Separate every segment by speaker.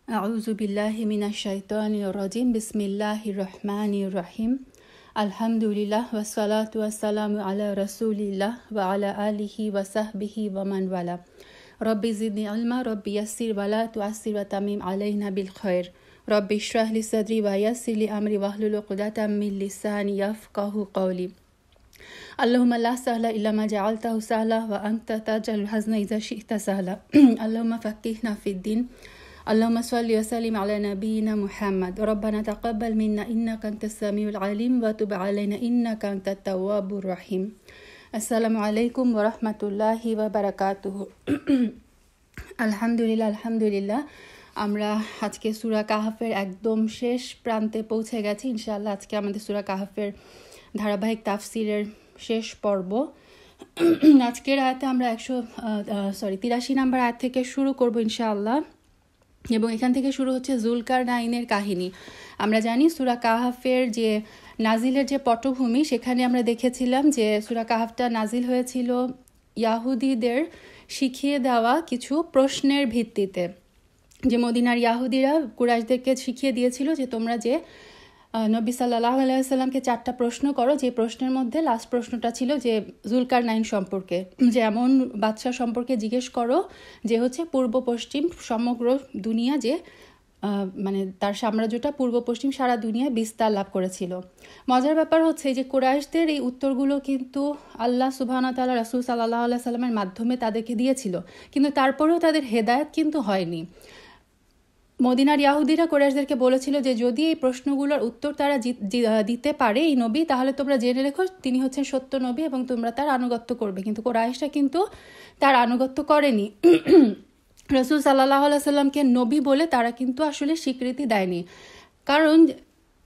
Speaker 1: أعوذ بالله من الشيطان الرجيم بسم الله الرحمن الرحيم الحمد لله والصلاة والسلام على رسول الله وعلى آله وصحبه ومن والاه رب زدني علما رب يسر ولا تعسر وتمم علينا بالخير رب اشرح لي صدري ويسر لي أمري واحلل عقدة من لساني يفقهوا قولي اللهم لا سهل إلا ما جعلته سهلا وأنت تجعل الحزن إذا شئت سهلا اللهم فقهنا في الدين اللهم صل وسلم على نبينا محمد ربنا تقبل منا إنك أنت السميع العليم وتب علينا إنك أنت التواب الرحيم السلام عليكم ورحمة الله وبركاته আলহামদুলিল্লাহ আমরা আজকে সূরা কাহাফের একদম শেষ প্রান্তে পৌঁছে গেছি। ইনশাআল্লাহ আজকে আমাদের সূরা কাহাফের ধারাবাহিক তাফসিরের শেষ পর্ব। আজকের আয়াতে আমরা 83 নম্বর আয়াত থেকে শুরু করব ইনশাআল্লাহ, এবং এখান থেকে শুরু হচ্ছে যুলকারনাইনের কাহিনী। আমরা জানি সূরা কাহাফের যে নাজিলের যে পটভূমি, সেখানে আমরা দেখেছিলাম যে সূরা কাহাফটা নাজিল হয়েছিল ইয়াহুদিদের শিখিয়ে দেওয়া কিছু প্রশ্নের ভিত্তিতে। যে মদিনার ইয়াহুদিরা কুরাইশদেরকে শিখিয়ে দিয়েছিল যে তোমরা যে নবী সাল্লাল্লাহু আলাইহি ওয়াসাল্লামকে 4টা প্রশ্ন করো, যে প্রশ্নের মধ্যে লাস্ট প্রশ্নটা ছিল যে যুলকারনাইন সম্পর্কে, যে এমন বাদশা সম্পর্কে জিজ্ঞেস করো যে হচ্ছে পূর্ব পশ্চিম সমগ্র দুনিয়া, যে মানে তার সাম্রাজ্যটা পূর্ব পশ্চিম সারা দুনিয়ায় বিস্তার লাভ করেছিল। মজার ব্যাপার হচ্ছে যে কুরাইশদের এই উত্তরগুলো কিন্তু আল্লাহ সুবহানাহু ওয়া তাআলা রাসূল সাল্লাল্লাহু আলাইহি ওয়াসাল্লামের মাধ্যমে তাদেরকে দিয়েছিল, কিন্তু তারপরেও তাদের হেদায়েত কিন্তু হয়নি। মদিনার ইয়াহুদিরা কুরাইশদেরকে বলেছিল যে যদি এই প্রশ্নগুলোর উত্তর তারা দিতে পারে এই নবী, তাহলে তোমরা জেনে রেখো তিনি হচ্ছেন সত্য নবী এবং তোমরা তার আনুগত্য করবে। কিন্তু কুরাইশরা কিন্তু তার আনুগত্য করেনি। রাসূল সাল্লাল্লাহু আলাইহি ওয়াসাল্লামকে নবী বলে তারা কিন্তু আসলে স্বীকৃতি দেয়নি। কারণ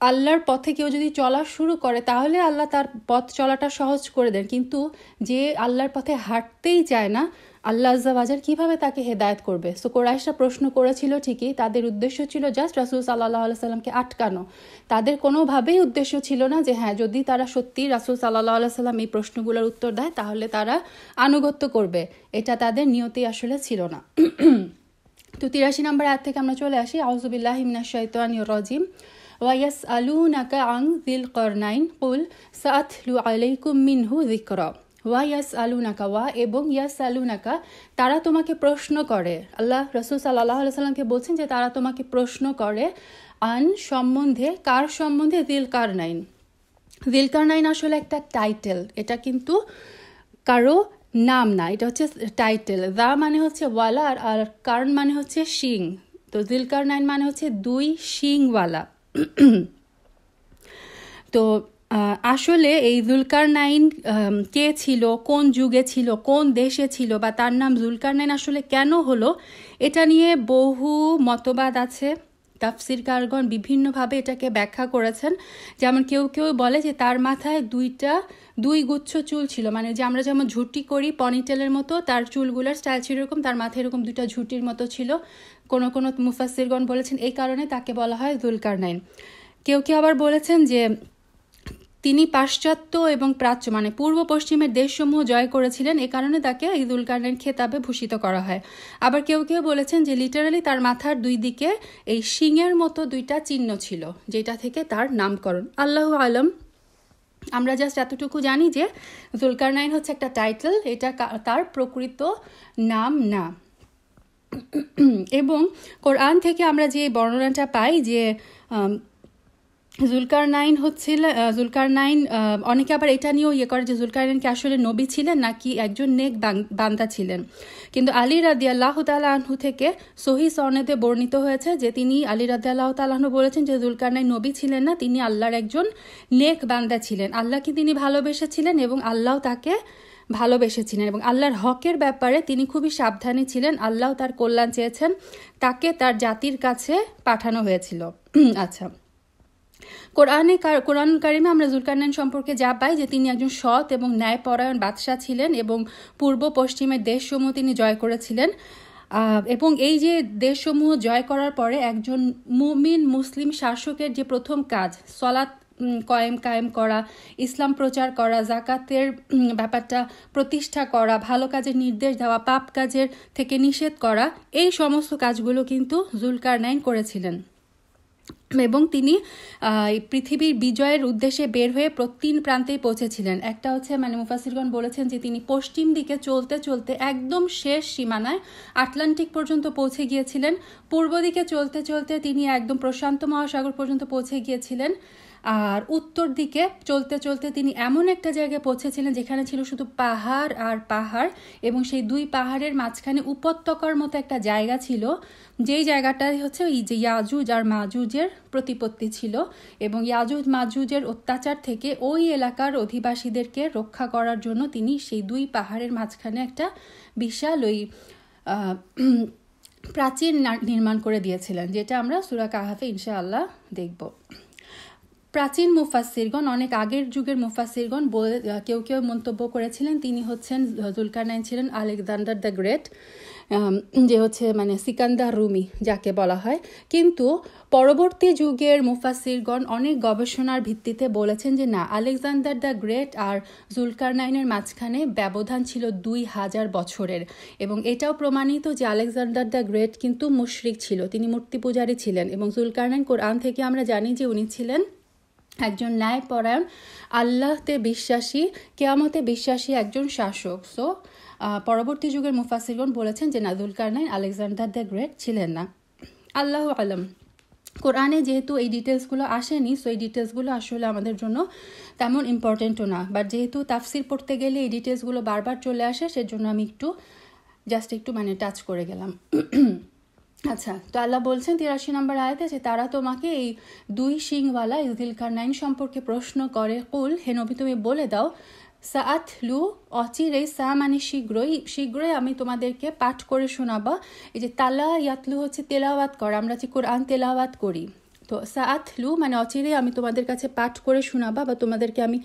Speaker 1: আল্লাহর পথে কেউ যদি চলা শুরু করে তাহলে আল্লাহ তার পথ চলাটা সহজ করে দেন, কিন্তু যে আল্লাহর পথে হাঁটতেই চায় না, আল্লাহ আজ্জা ওয়াজাল কিভাবে তাকে হেদায়েত করবে? সো কুরাইশরা প্রশ্ন করেছিল ঠিকই, তাদের উদ্দেশ্য ছিল জাস্ট রাসূল সাল্লাল্লাহু আলাইহি ওয়াসাল্লামকে আটকানো। তাদের কোনোভাবেই উদ্দেশ্য ছিল না যে হ্যাঁ, যদি তারা সত্যি রাসূল সাল্লাল্লাহু আলাইহি ওয়াসাল্লাম এই প্রশ্নগুলোর উত্তর দেয় তাহলে তারা আনুগত্য করবে। এটা তাদের নিয়তি আসলে ছিল না। তো 83 নম্বর আয়াত থেকে আমরা চলে আসি। আউযু বিল্লাহি মিনাশ শাইতানির রাজিম। ওয়ায়াসআলুনাকা আন যিল করনাইন কুল সাআতলু আলাইকুম মিনহু যিকরা। ওয়ায়াসআলুনাকা, ওয়া এবং ইয়াসআলুনাকা, তারা তোমাকে প্রশ্ন করে। আল্লাহ রাসূল সাল্লাল্লাহু আলাইহি ওয়াসাল্লামকে বলছেন যে তারা তোমাকে প্রশ্ন করে আন সম্বন্ধে, কার সম্বন্ধে? যিলকারনাইন। যিলকারনাইন আসলে একটা টাইটেল, এটা কিন্তু কারো নাম না, এটা হচ্ছে টাইটেল। দা মানে হচ্ছে ওয়ালা আর কারণ মানে হচ্ছে শিং। তো যিলকারনাইন মানে হচ্ছে 2 শিংওয়ালা। তো আসলে এই যুলকারনাইন কে ছিল, কোন যুগে ছিল, কোন দেশে ছিল, বা তার নাম যুলকারনাইন আসলে কেন হলো, এটা নিয়ে বহু মতবাদ আছে। তাফসীরকারগণ বিভিন্নভাবে এটাকে ব্যাখ্যা করেছেন। যেমন কেউ কেউ বলে যে তার মাথায় 2 গুচ্ছ চুল ছিল, মানে যে আমরা যেমন ঝুঁটি করি পনিটেলের মতো, তার চুলগুলোর স্টাইল ছিল এরকম, তার মাথায় এরকম 2টা ঝুঁটির মতো ছিল। কোনো কোনো মুফাসসিরগণ বলেছেন এই কারণে তাকে বলা হয় যুলকারনাইন। কেউ কেউ আবার বলেছেন যে তিনি পাশ্চাত্য এবং প্রাচ্য মানে পূর্ব পশ্চিমের দেশসমূহ জয় করেছিলেন, এ কারণে তাকে এই যুলকারনাইন খেতাবে ভূষিত করা হয়। আবার কেউ কেউ বলেছেন যে লিটারালি তার মাথার 2 দিকে এই শিংয়ের মতো 2টা চিহ্ন ছিল, যেটা থেকে তার নামকরণ। আল্লাহু আলম। আমরা জাস্ট এতটুকু জানি যে যুলকারনাইন হচ্ছে একটা টাইটেল, এটা তার প্রকৃত নাম না। এবং কোরআন থেকে আমরা যে বর্ণনাটা পাই যে যুলকারনাইন অনেকে আবার এটা নিয়েও করে যে যুলকারনাইন কি আসলে নবী ছিলেন নাকি একজন নেক বান্দা ছিলেন। কিন্তু আলী রাদিয়াল্লাহু তাআলা আনহু থেকে সহিহ সনদে বর্ণিত হয়েছে যে তিনি, আলী রাদিয়াল্লাহু তাআলা আনহু বলেছেন যে যুলকারনাইন নবী ছিলেন না, তিনি আল্লাহর একজন নেক বান্দা ছিলেন। আল্লাহকে তিনি ভালোবেসেছিলেন এবং আল্লাহ তাকে ভালোবেসেছিলেন, এবং আল্লাহর হকের ব্যাপারে তিনি খুবই সাবধানী ছিলেন। আল্লাহ তার কল্যাণ চেয়েছেন, তাকে তার জাতির কাছে পাঠানো হয়েছিল। আচ্ছা, কোরআনুল কারিমে আমরা যুলকারনাইন সম্পর্কে যা পাই যে তিনি একজন সৎ এবং ন্যায়পরায়ণ বাদশাহ ছিলেন এবং পূর্ব পশ্চিমের দেশসমূহ তিনি জয় করেছিলেন। এবং এই যে দেশসমূহ জয় করার পরে একজন মুমিন মুসলিম শাসকের যে প্রথম কাজ সলাত কায়েম করা, ইসলাম প্রচার করা, জাকাতের ব্যাপারটা প্রতিষ্ঠা করা, ভালো কাজের নির্দেশ দেওয়া, পাপ কাজের থেকে নিষেধ করা, এই সমস্ত কাজগুলো কিন্তু জুলকারনাইন করেছিলেন। এবং তিনি পৃথিবীর বিজয়ের উদ্দেশ্যে বের হয়ে 3 প্রান্তেই পৌঁছেছিলেন। একটা হচ্ছে মুফাসসিরগণ বলেছেন যে তিনি পশ্চিম দিকে চলতে চলতে একদম শেষ সীমানায় আটলান্টিক পর্যন্ত পৌঁছে গিয়েছিলেন। পূর্ব দিকে চলতে চলতে তিনি একদম প্রশান্ত মহাসাগর পর্যন্ত পৌঁছে গিয়েছিলেন। আর উত্তর দিকে চলতে চলতে তিনি এমন একটা জায়গায় পৌঁছেছিলেন যেখানে ছিল শুধু পাহাড় আর পাহাড়, এবং সেই 2 পাহাড়ের মাঝখানে উপত্যকার মতো একটা জায়গা ছিল, যেই জায়গাটাই হচ্ছে এই যে ইয়াজুজ আর মাজুজের প্রতিপত্তি ছিল। এবং ইয়াজুজ মাজুজের অত্যাচার থেকে ওই এলাকার অধিবাসীদেরকে রক্ষা করার জন্য তিনি সেই 2 পাহাড়ের মাঝখানে একটা বিশাল ওই প্রাচীর নির্মাণ করে দিয়েছিলেন, যেটা আমরা সূরা কাহাফে ইনশাআল্লাহ দেখব। প্রাচীন মুফাসসিরগণ, অনেক আগের যুগের মুফাসসিরগণ কেউ কেউ মন্তব্য করেছিলেন তিনি হচ্ছেন জুলকারনাইন ছিলেন আলেকজান্ডার দ্য গ্রেট, যে হচ্ছে সিকান্দার রুমি যাকে বলা হয়। কিন্তু পরবর্তী যুগের মুফাসসিরগণ অনেক গবেষণার ভিত্তিতে বলেছেন যে না, আলেকজান্ডার দ্য গ্রেট আর জুলকারনাইনের মাঝখানে ব্যবধান ছিল 2000 বছরের। এবং এটাও প্রমাণিত যে আলেকজান্ডার দ্য গ্রেট কিন্তু মুশরিক ছিল, তিনি মূর্তি পূজারী ছিলেন। এবং জুলকারনাইন, কোরআন থেকে আমরা জানি যে উনি ছিলেন একজন ন্যায়পরায়ণ, আল্লাহতে বিশ্বাসী, কিয়ামতে বিশ্বাসী একজন শাসক। সো পরবর্তী যুগের মুফাসসিরগণ বলেছেন যে না, জুলকারনাইন আলেকজান্ডার দ্য গ্রেট ছিলেন না। আল্লাহু আলম। কোরআনে যেহেতু এই ডিটেলসগুলো আসেনি, সো এই ডিটেলসগুলো আসলে আমাদের জন্য তেমন ইম্পর্টেন্টও না, বাট যেহেতু তাফসির পড়তে গেলে এই ডিটেলসগুলো বারবার চলে আসে, সেজন্য আমি একটু টাচ করে গেলাম। আচ্ছা, তো আল্লাহ বলছেন 83 নম্বর আয়াতে যে তারা তোমাকে এই 2 শিংওয়ালা জুলকারনাইন সম্পর্কে প্রশ্ন করে, কুল, হে নবী তুমি বলে দাও, সাআতলু, অচিরেই, সা শীঘ্রই আমি তোমাদেরকে পাঠ করে শোনাবা। এই যে তালা ইয়াতলু হচ্ছে তেলাওয়াত করা, আমরা যে কোরআন তেলাওয়াত করি, তো সাআতলু অচিরেই আমি তোমাদের কাছে পাঠ করে শোনাবা বা তোমাদেরকে আমি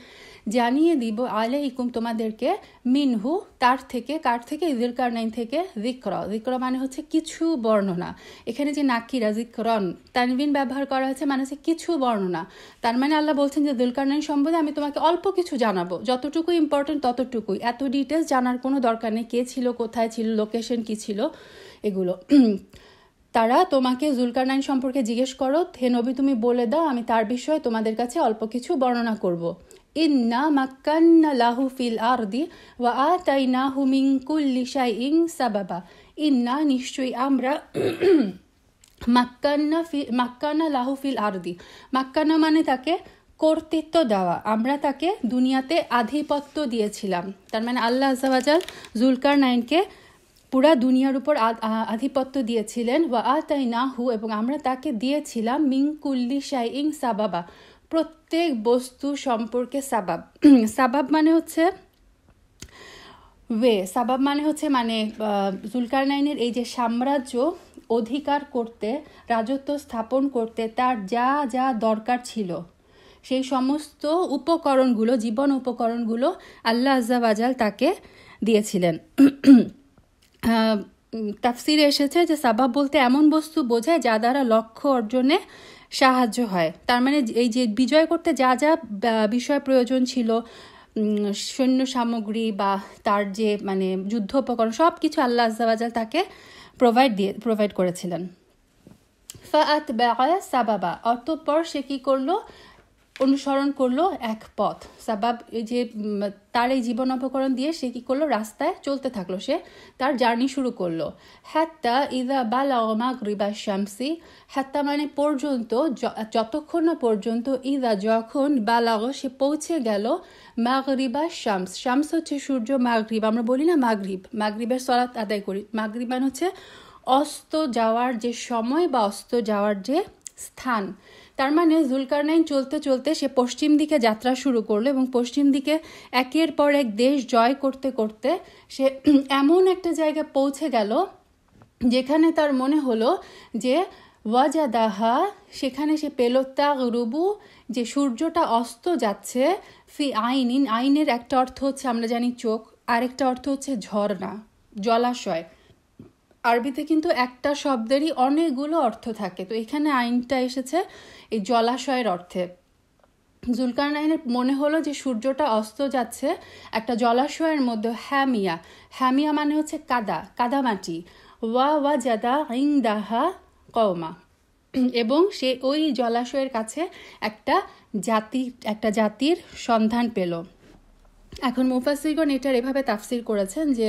Speaker 1: জানিয়ে দিব, আলাইকুম তোমাদেরকে, মিনহু তার থেকে, কার থেকে, জুলকারনাইন থেকে, যিকরা হচ্ছে কিছু বর্ণনা। এখানে যে নাকিরা যিকরন তানবিন ব্যবহার করা হয়েছে হচ্ছে কিছু বর্ণনা। তার আল্লাহ বলছেন যে জুলকারনাইন সম্বন্ধে আমি তোমাকে অল্প কিছু জানাবো, যতটুকু ইম্পর্টেন্ট ততটুকুই, এত ডিটেলস জানার কোনো দরকার নেই, কে ছিল, কোথায় ছিল, লোকেশন কি ছিল, এগুলো। তারা তোমাকে জুলকারনাইন সম্পর্কে জিজ্ঞেস করো, হে নবী তুমি বলে দাও আমি তার বিষয়ে তোমাদের কাছে অল্প কিছু বর্ণনা করব। ইন্না মাক্কান্না লাহু ফিল আরদি ওয়া আতাইনাহু মিন কুল্লি শাইইন সাবাবা। ইন্না নিশ্চয়ই আমরা, মাক্কান্না লাহু ফিল আরদি, মাক্কান্না তাকে কর্তৃত্ব দেওয়া, আমরা তাকে দুনিয়াতে আধিপত্য দিয়েছিলাম। তার আল্লাহ আযজা ওয়া জাল জুলকারনাইনকে পুরা দুনিয়ার উপর আধিপত্য দিয়েছিলেন। ওয়া আতাইনাহু, এবং আমরা তাকে দিয়েছিলাম, মিন কুল্লি শাইইন সাবাবা, প্রত্যেক বস্তু সম্পর্কে সাবাব। সাবাব হচ্ছে সাবাব হচ্ছে জুলকারনাইনের এই যে সাম্রাজ্য অধিকার করতে, রাজত্ব স্থাপন করতে তার যা যা দরকার ছিল, সেই সমস্ত উপকরণগুলো, জীবন উপকরণগুলো আল্লাহ আযজা ওয়া জাল তাকে দিয়েছিলেন। তাফসিরে এসেছে যে সাবাব বলতে এমন বস্তু বোঝায় যা দ্বারা লক্ষ্য অর্জনে সাহায্য হয়। তার এই যে বিজয় করতে যা যা বিষয় প্রয়োজন ছিল, সৈন্য সামগ্রী বা তার যে যুদ্ধ উপকরণ, সব কিছু আল্লাহ আযজা ওয়া জাল তাকে প্রোভাইড করেছিলেন। ফাআতবাআ সাবাবা, অতঃপর সে কি করলো, অনুসরণ করলো এক পথ। সাবাব যে তার এই জীবন উপকরণ দিয়ে সে কি করলো, রাস্তায় চলতে থাকলো, সে তার জার্নি শুরু করলো। হাত্তা ইযা বালাগা মাগরিবা শামসি, হাত্তা পর্যন্ত, যতক্ষণ না পর্যন্ত, ইযা যখন, বালাগা সে পৌঁছে গেল, মাগরিবা শামস, শামস হচ্ছে সূর্য, মাগরিব আমরা বলি না, মাগরিবের সালাত আদায় করি। মাগরিব হচ্ছে অস্ত যাওয়ার যে সময় বা অস্ত যাওয়ার যে স্থান। তার জুলকারনাইন চলতে চলতে সে পশ্চিম দিকে যাত্রা শুরু করলো, এবং পশ্চিম দিকে একের পর এক দেশ জয় করতে করতে সে এমন একটা জায়গায় পৌঁছে গেল যেখানে তার মনে হলো যে ওয়াজাদাহা, সেখানে সে পেল তাগরুবু, যে সূর্যটা অস্ত যাচ্ছে, ফি আইনিন, আইনের একটা অর্থ হচ্ছে আমরা জানি চোখ, আরেকটা অর্থ হচ্ছে ঝর্ণা, জলাশয়। আরবিতে কিন্তু একটা শব্দেরই অনেকগুলো অর্থ থাকে, তো এখানে আইনটা এসেছে এই জলাশয়ের অর্থে। জুলকারনাইনের মনে হলো যে সূর্যটা অস্ত যাচ্ছে একটা জলাশয়ের মধ্যে। হ্যামিয়া, হ্যামিয়া মানে হচ্ছে কাদা, কাদামাটি। ওয়া জাদা ইনদাহা কওমা, এবং সে ওই জলাশয়ের কাছে একটা জাতির সন্ধান পেল। এখন মুফাসসিরগণ এটার এভাবে তাফসির করেছেন যে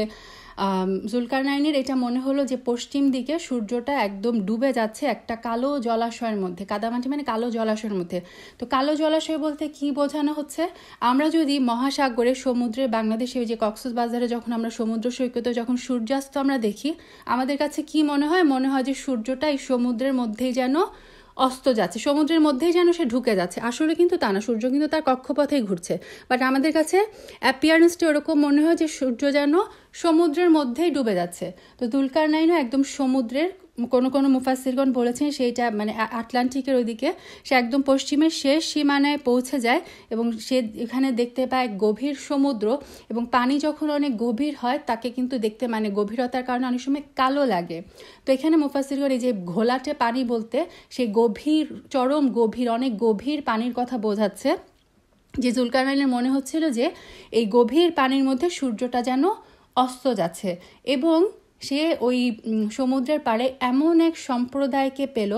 Speaker 1: জুলকারনাইনের এটা মনে হলো যে পশ্চিম দিকে সূর্যটা একদম ডুবে যাচ্ছে একটা কালো জলাশয়ের মধ্যে। কাদামাটি মানে কালো জলাশয়ের মধ্যে। তো কালো জলাশয় বলতে কি বোঝানো হচ্ছে? আমরা যদি মহাসাগরে, সমুদ্রে, বাংলাদেশে যে কক্সবাজারে যখন আমরা সমুদ্র সৈকতে যখন সূর্যাস্ত আমরা দেখি, আমাদের কাছে কি মনে হয়? মনে হয় যে সূর্যটা এই সমুদ্রের মধ্যেই যেন অস্ত যাচ্ছে, সমুদ্রের মধ্যেই যেন সে ঢুকে যাচ্ছে। আসলে কিন্তু তা না, সূর্য কিন্তু তার কক্ষপথেই ঘুরছে। বাট আমাদের কাছে অ্যাপিয়ারেন্সটা ওরকম মনে হয় যে সূর্য যেন সমুদ্রের মধ্যেই ডুবে যাচ্ছে। তো জুলকারনাইনও একদম সমুদ্রের, কোনো মুফাসসিরগণ বলেছেন সেইটা মানে আটলান্টিকের ওইদিকে, সে একদম পশ্চিমের শেষ সীমানায় পৌঁছে যায় এবং সে এখানে দেখতে পায় গভীর সমুদ্র। এবং পানি যখন অনেক গভীর হয় তাকে কিন্তু দেখতে মানে গভীরতার কারণে অনেক সময় কালো লাগে। তো এখানে মুফাসসিরগণ এই যে ঘোলাটে পানি বলতে সেই গভীর, চরম গভীর, অনেক গভীর পানির কথা বোঝাচ্ছে। যে জুলকারনাইনের মনে হচ্ছিল যে এই গভীর পানির মধ্যে সূর্যটা যেন অস্ত যাচ্ছে। এবং সে ওই সমুদ্রের পাড়ে এমন এক সম্প্রদায়কে পেল,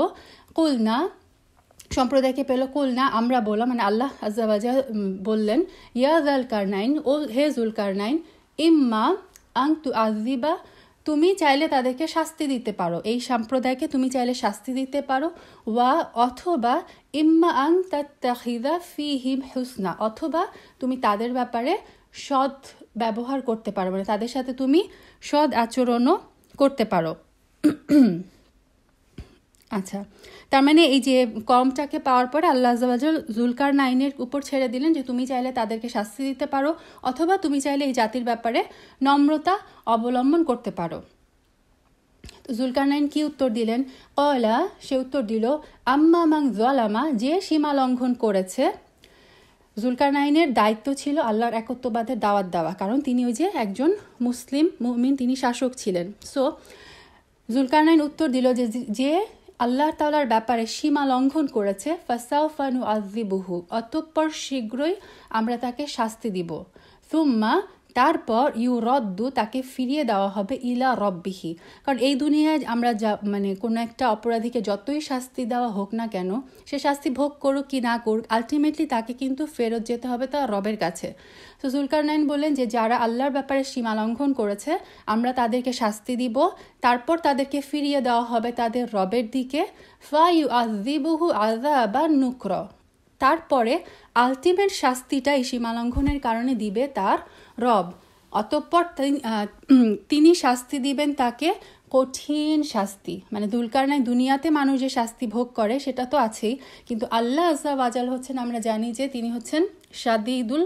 Speaker 1: কুলনা আমরা বললাম, মানে আল্লাহ আজ্জা ওয়াজা বললেন, ইয়া জুলকারনাইন, ও হে জুলকারনাইন, ইম্মা আং তুআযিবা, তুমি চাইলে তাদেরকে শাস্তি দিতে পারো, এই সম্প্রদায়কে তুমি চাইলে শাস্তি দিতে পারো। ওয়া অথবা ইম্মা আং তাত্তাখিযা ফীহিম হুসনা, অথবা তুমি তাদের ব্যাপারে সৎ ব্যবহার করতে পারো, মানে তাদের সাথে তুমি সৎ আচরণও করতে পারো। আচ্ছা, তার মানে এই যে কমটাকে পাওয়ার পরে আল্লাহ আজ্জা ওয়াজাল জুলকারনাইনের উপর ছেড়ে দিলেন যে তুমি চাইলে তাদেরকে শাস্তি দিতে পারো, অথবা তুমি চাইলে এই জাতির ব্যাপারে নম্রতা অবলম্বন করতে পারো। তো জুলকারনাইন কি উত্তর দিলেন? কলা, সে উত্তর দিল, আম্মা মান যালামা, যে সীমা লঙ্ঘন করেছে। জুলকারনাইনের দায়িত্ব ছিল আল্লাহর একত্ববাদের দাওয়াত দেওয়া, কারণ তিনি ওই যে একজন মুসলিম মুমিন, তিনি শাসক ছিলেন। সো জুলকারনাইন উত্তর দিল যে আল্লাহ তাআলার ব্যাপারে সীমা লঙ্ঘন করেছে, ফাসাউফা নুআযিবুহু, অতঃপর শীঘ্রই আমরা তাকে শাস্তি দিব। সুম্মা, তারপর ইউরদ্দু, তাকে ফিরিয়ে দেওয়া হবে, ইলা রব্বিহি, কারণ এই দুনিয়ায় আমরা মানে কোনো একটা অপরাধীকে যতই শাস্তি দেওয়া হোক না কেন, সে শাস্তি ভোগ করুক কি না করুক, আলটিমেটলি তাকে কিন্তু ফেরত যেতে হবে তার রবের কাছে। তো জুলকারনাইন বললেন যে যারা আল্লাহর ব্যাপারে সীমা লঙ্ঘন করেছে আমরা তাদেরকে শাস্তি দিব, তারপর তাদেরকে ফিরিয়ে দেওয়া হবে তাদের রবের দিকে। ফায়ুআযিবুহু আযাবান নুকরা, তারপরে আলটিমেট শাস্তিটা এই সীমালঙ্ঘনের কারণে দিবে তার রব। অতঃপর তিনি শাস্তি দিবেন তাকে কঠিন শাস্তি। মানে জুলকারনাইন দুনিয়াতে মানুষ যে শাস্তি ভোগ করে সেটা তো আছেই, কিন্তু আল্লাহ আজ্জা ওয়াজাল হচ্ছেন, আমরা জানি যে তিনি হচ্ছেন শাদীদুল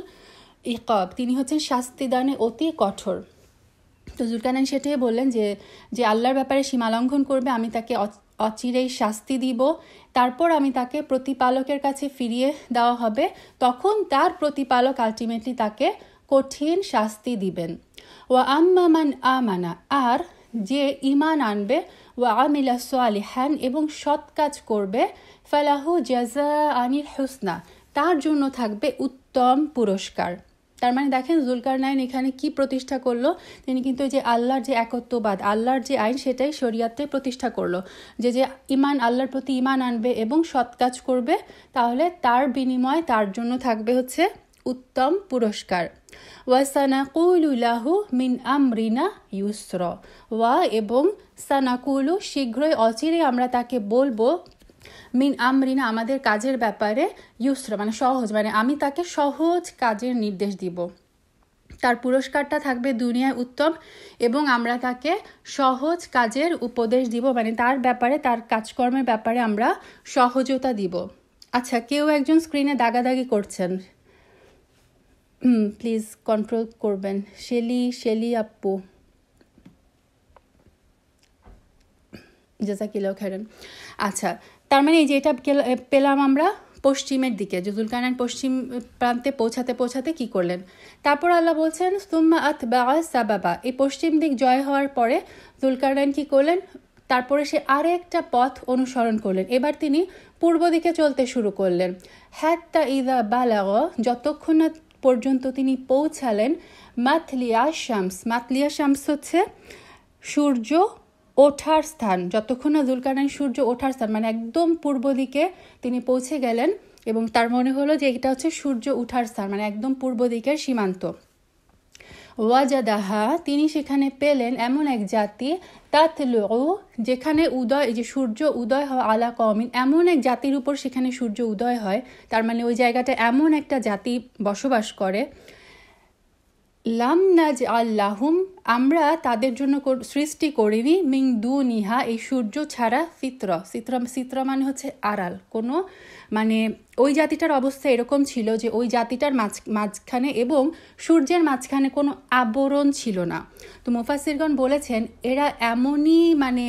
Speaker 1: ইকাব, তিনি হচ্ছেন শাস্তিদানে অতি কঠোর। তো জুলকারনাইন সেটাই বললেন যে আল্লাহর ব্যাপারে সীমালঙ্ঘন করবে আমি তাকে অচিরেই শাস্তি দিব, তারপর আমি তাকে প্রতিপালকের কাছে ফিরিয়ে দেওয়া হবে, তখন তার প্রতিপালক আলটিমেটলি তাকে কঠিন শাস্তি দিবেন। ওয়া আম্মা মান আমানা, আর যে ঈমান আনবে, ওয়া আমিলা সালিহান, এবং সৎ কাজ করবে, ফালাহু জাযাআনিল হুসনা, তার জন্য থাকবে উত্তম পুরস্কার। তার মানে দেখেন জুলকারনাইন এখানে কি প্রতিষ্ঠা করলো, তিনি কিন্তু যে আল্লাহর যে একত্ববাদ, আল্লাহর যে আইন, সেটাই শরিয়াতে প্রতিষ্ঠা করলো, যে ঈমান, আল্লাহর প্রতি ঈমান আনবে এবং সৎ কাজ করবে, তাহলে তার বিনিময়ে তার জন্য থাকবে হচ্ছে উত্তম পুরস্কার। ওয়া সানাকুলু লাহু মিন আমরিনা ইউসরা, ওয়া এবং সানাকুলু শীঘ্রই, অচিরে আমরা তাকে বলবো, মিন আমরিনা আমাদের কাজের ব্যাপারে, ইউসরা মানে সহজ, মানে আমি তাকে সহজ কাজের নির্দেশ দিব, তার পুরস্কারটা থাকবে দুনিয়ায় উত্তম, এবং আমরা তাকে সহজ কাজের উপদেশ দিব, মানে তার ব্যাপারে, তার কাজকর্মের ব্যাপারে আমরা সহজতা দিব। আচ্ছা, কেউ একজন স্ক্রিনে দাগাদাগি করছেন, প্লিজ কন্ট্রোল করবেন। শেলি আপু, জাযাকিল্লাহু খাইরান। আচ্ছা, তার মানে এই যে এটা পেলাম আমরা পশ্চিমের দিকে, যে জুলকারনাইন পশ্চিম প্রান্তে পৌঁছাতে কি করলেন। তারপর আল্লাহ বলছেন সুম্মা আতবাআ সাবাবা, এই পশ্চিম দিক জয় হওয়ার পরে জুলকারনাইন কি করলেন, তারপরে সে আরেকটা পথ অনুসরণ করলেন। এবার তিনি পূর্ব দিকে চলতে শুরু করলেন। হাত্তা ইদা বালাগ, যতক্ষণ না পর্যন্ত তিনি পৌঁছালেন মাতলিয়া শামস। মাতলিয়া শামস হচ্ছে সূর্য ওঠার স্থান। যতক্ষণ না যুলকারনাইন সূর্য ওঠার স্থান, মানে একদম পূর্ব দিকে তিনি পৌঁছে গেলেন এবং তার মনে হলো যে এটা হচ্ছে সূর্য ওঠার স্থান, মানে একদম পূর্ব দিকের সীমান্ত। ওয়াজাদাহা, তিনি সেখানে পেলেন এমন এক জাতি, তাতলু, যেখানে উদয়, যে সূর্য উদয় হয়, আলা কওমিন, এমন এক জাতির উপর সেখানে সূর্য উদয় হয়। তার মানে ওই জায়গাটা এমন একটা জাতি বসবাস করে। লাম নাজআল লাহুম, আমরা তাদের জন্য সৃষ্টি করিনি, মিন দুনিহা, এই সূর্য ছাড়া, সিত্রা মানে হচ্ছে আড়াল কোনো, মানে ওই জাতিটার অবস্থা এরকম ছিল যে ওই জাতিটার মাঝখানে এবং সূর্যের মাঝখানে কোনো আবরণ ছিল না। তো মুফাসসিরগণ বলেছেন এরা এমনই মানে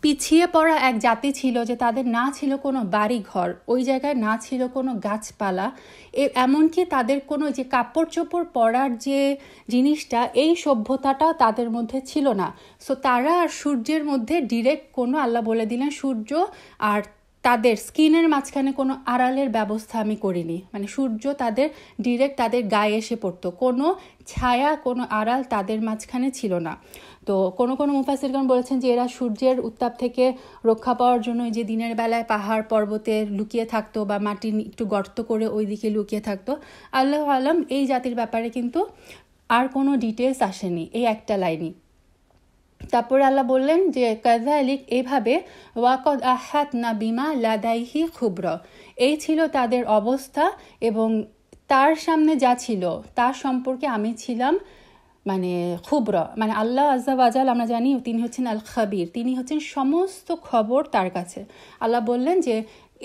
Speaker 1: পিছিয়ে পড়া এক জাতি ছিল যে তাদের না ছিল কোনো বাড়ি ঘর, ওই জায়গায় না ছিল কোনো গাছপালা, এমনকি তাদের কোনো যে কাপড় চোপড় পরার যে জিনিসটা, এই সভ্যতাটাও তাদের মধ্যে ছিল না। সো তারা আর সূর্যের মধ্যে ডিরেক্ট কোনো, আল্লাহ বলে দিলেন সূর্য আর তাদের স্কিনের মাঝখানে কোনো আড়ালের ব্যবস্থা আমি করিনি, মানে সূর্য তাদের ডিরেক্ট তাদের গায়ে এসে পড়তো, কোনো ছায়া কোনো আড়াল তাদের মাঝখানে ছিল না। তো কোনো কোনো মুফাসসিরগণ বলেছেন যে এরা সূর্যের উত্তাপ থেকে রক্ষা পাওয়ার জন্য যে দিনের বেলায় পাহাড় পর্বতে লুকিয়ে থাকতো বা মাটি একটু গর্ত করে ওই দিকে লুকিয়ে থাকতো। আল্লাহু আলাম, এই জাতির ব্যাপারে কিন্তু আর কোনো ডিটেলস আসেনি, এই একটা লাইনই। তারপরে আল্লাহ বললেন যে কাযালিক, এভাবে, ওয়াকাদ আহাতনা বিমা লাদাইহি খুবরা, এই ছিল তাদের অবস্থা এবং তার সামনে যা ছিল তার সম্পর্কে আমি ছিলাম মানে খুবরা, মানে আল্লাহ আজ্জা ওয়াজাল আমরা জানি তিনি হচ্ছেন আল খাবির, তিনি হচ্ছেন সমস্ত খবর তার কাছে। আল্লাহ বললেন যে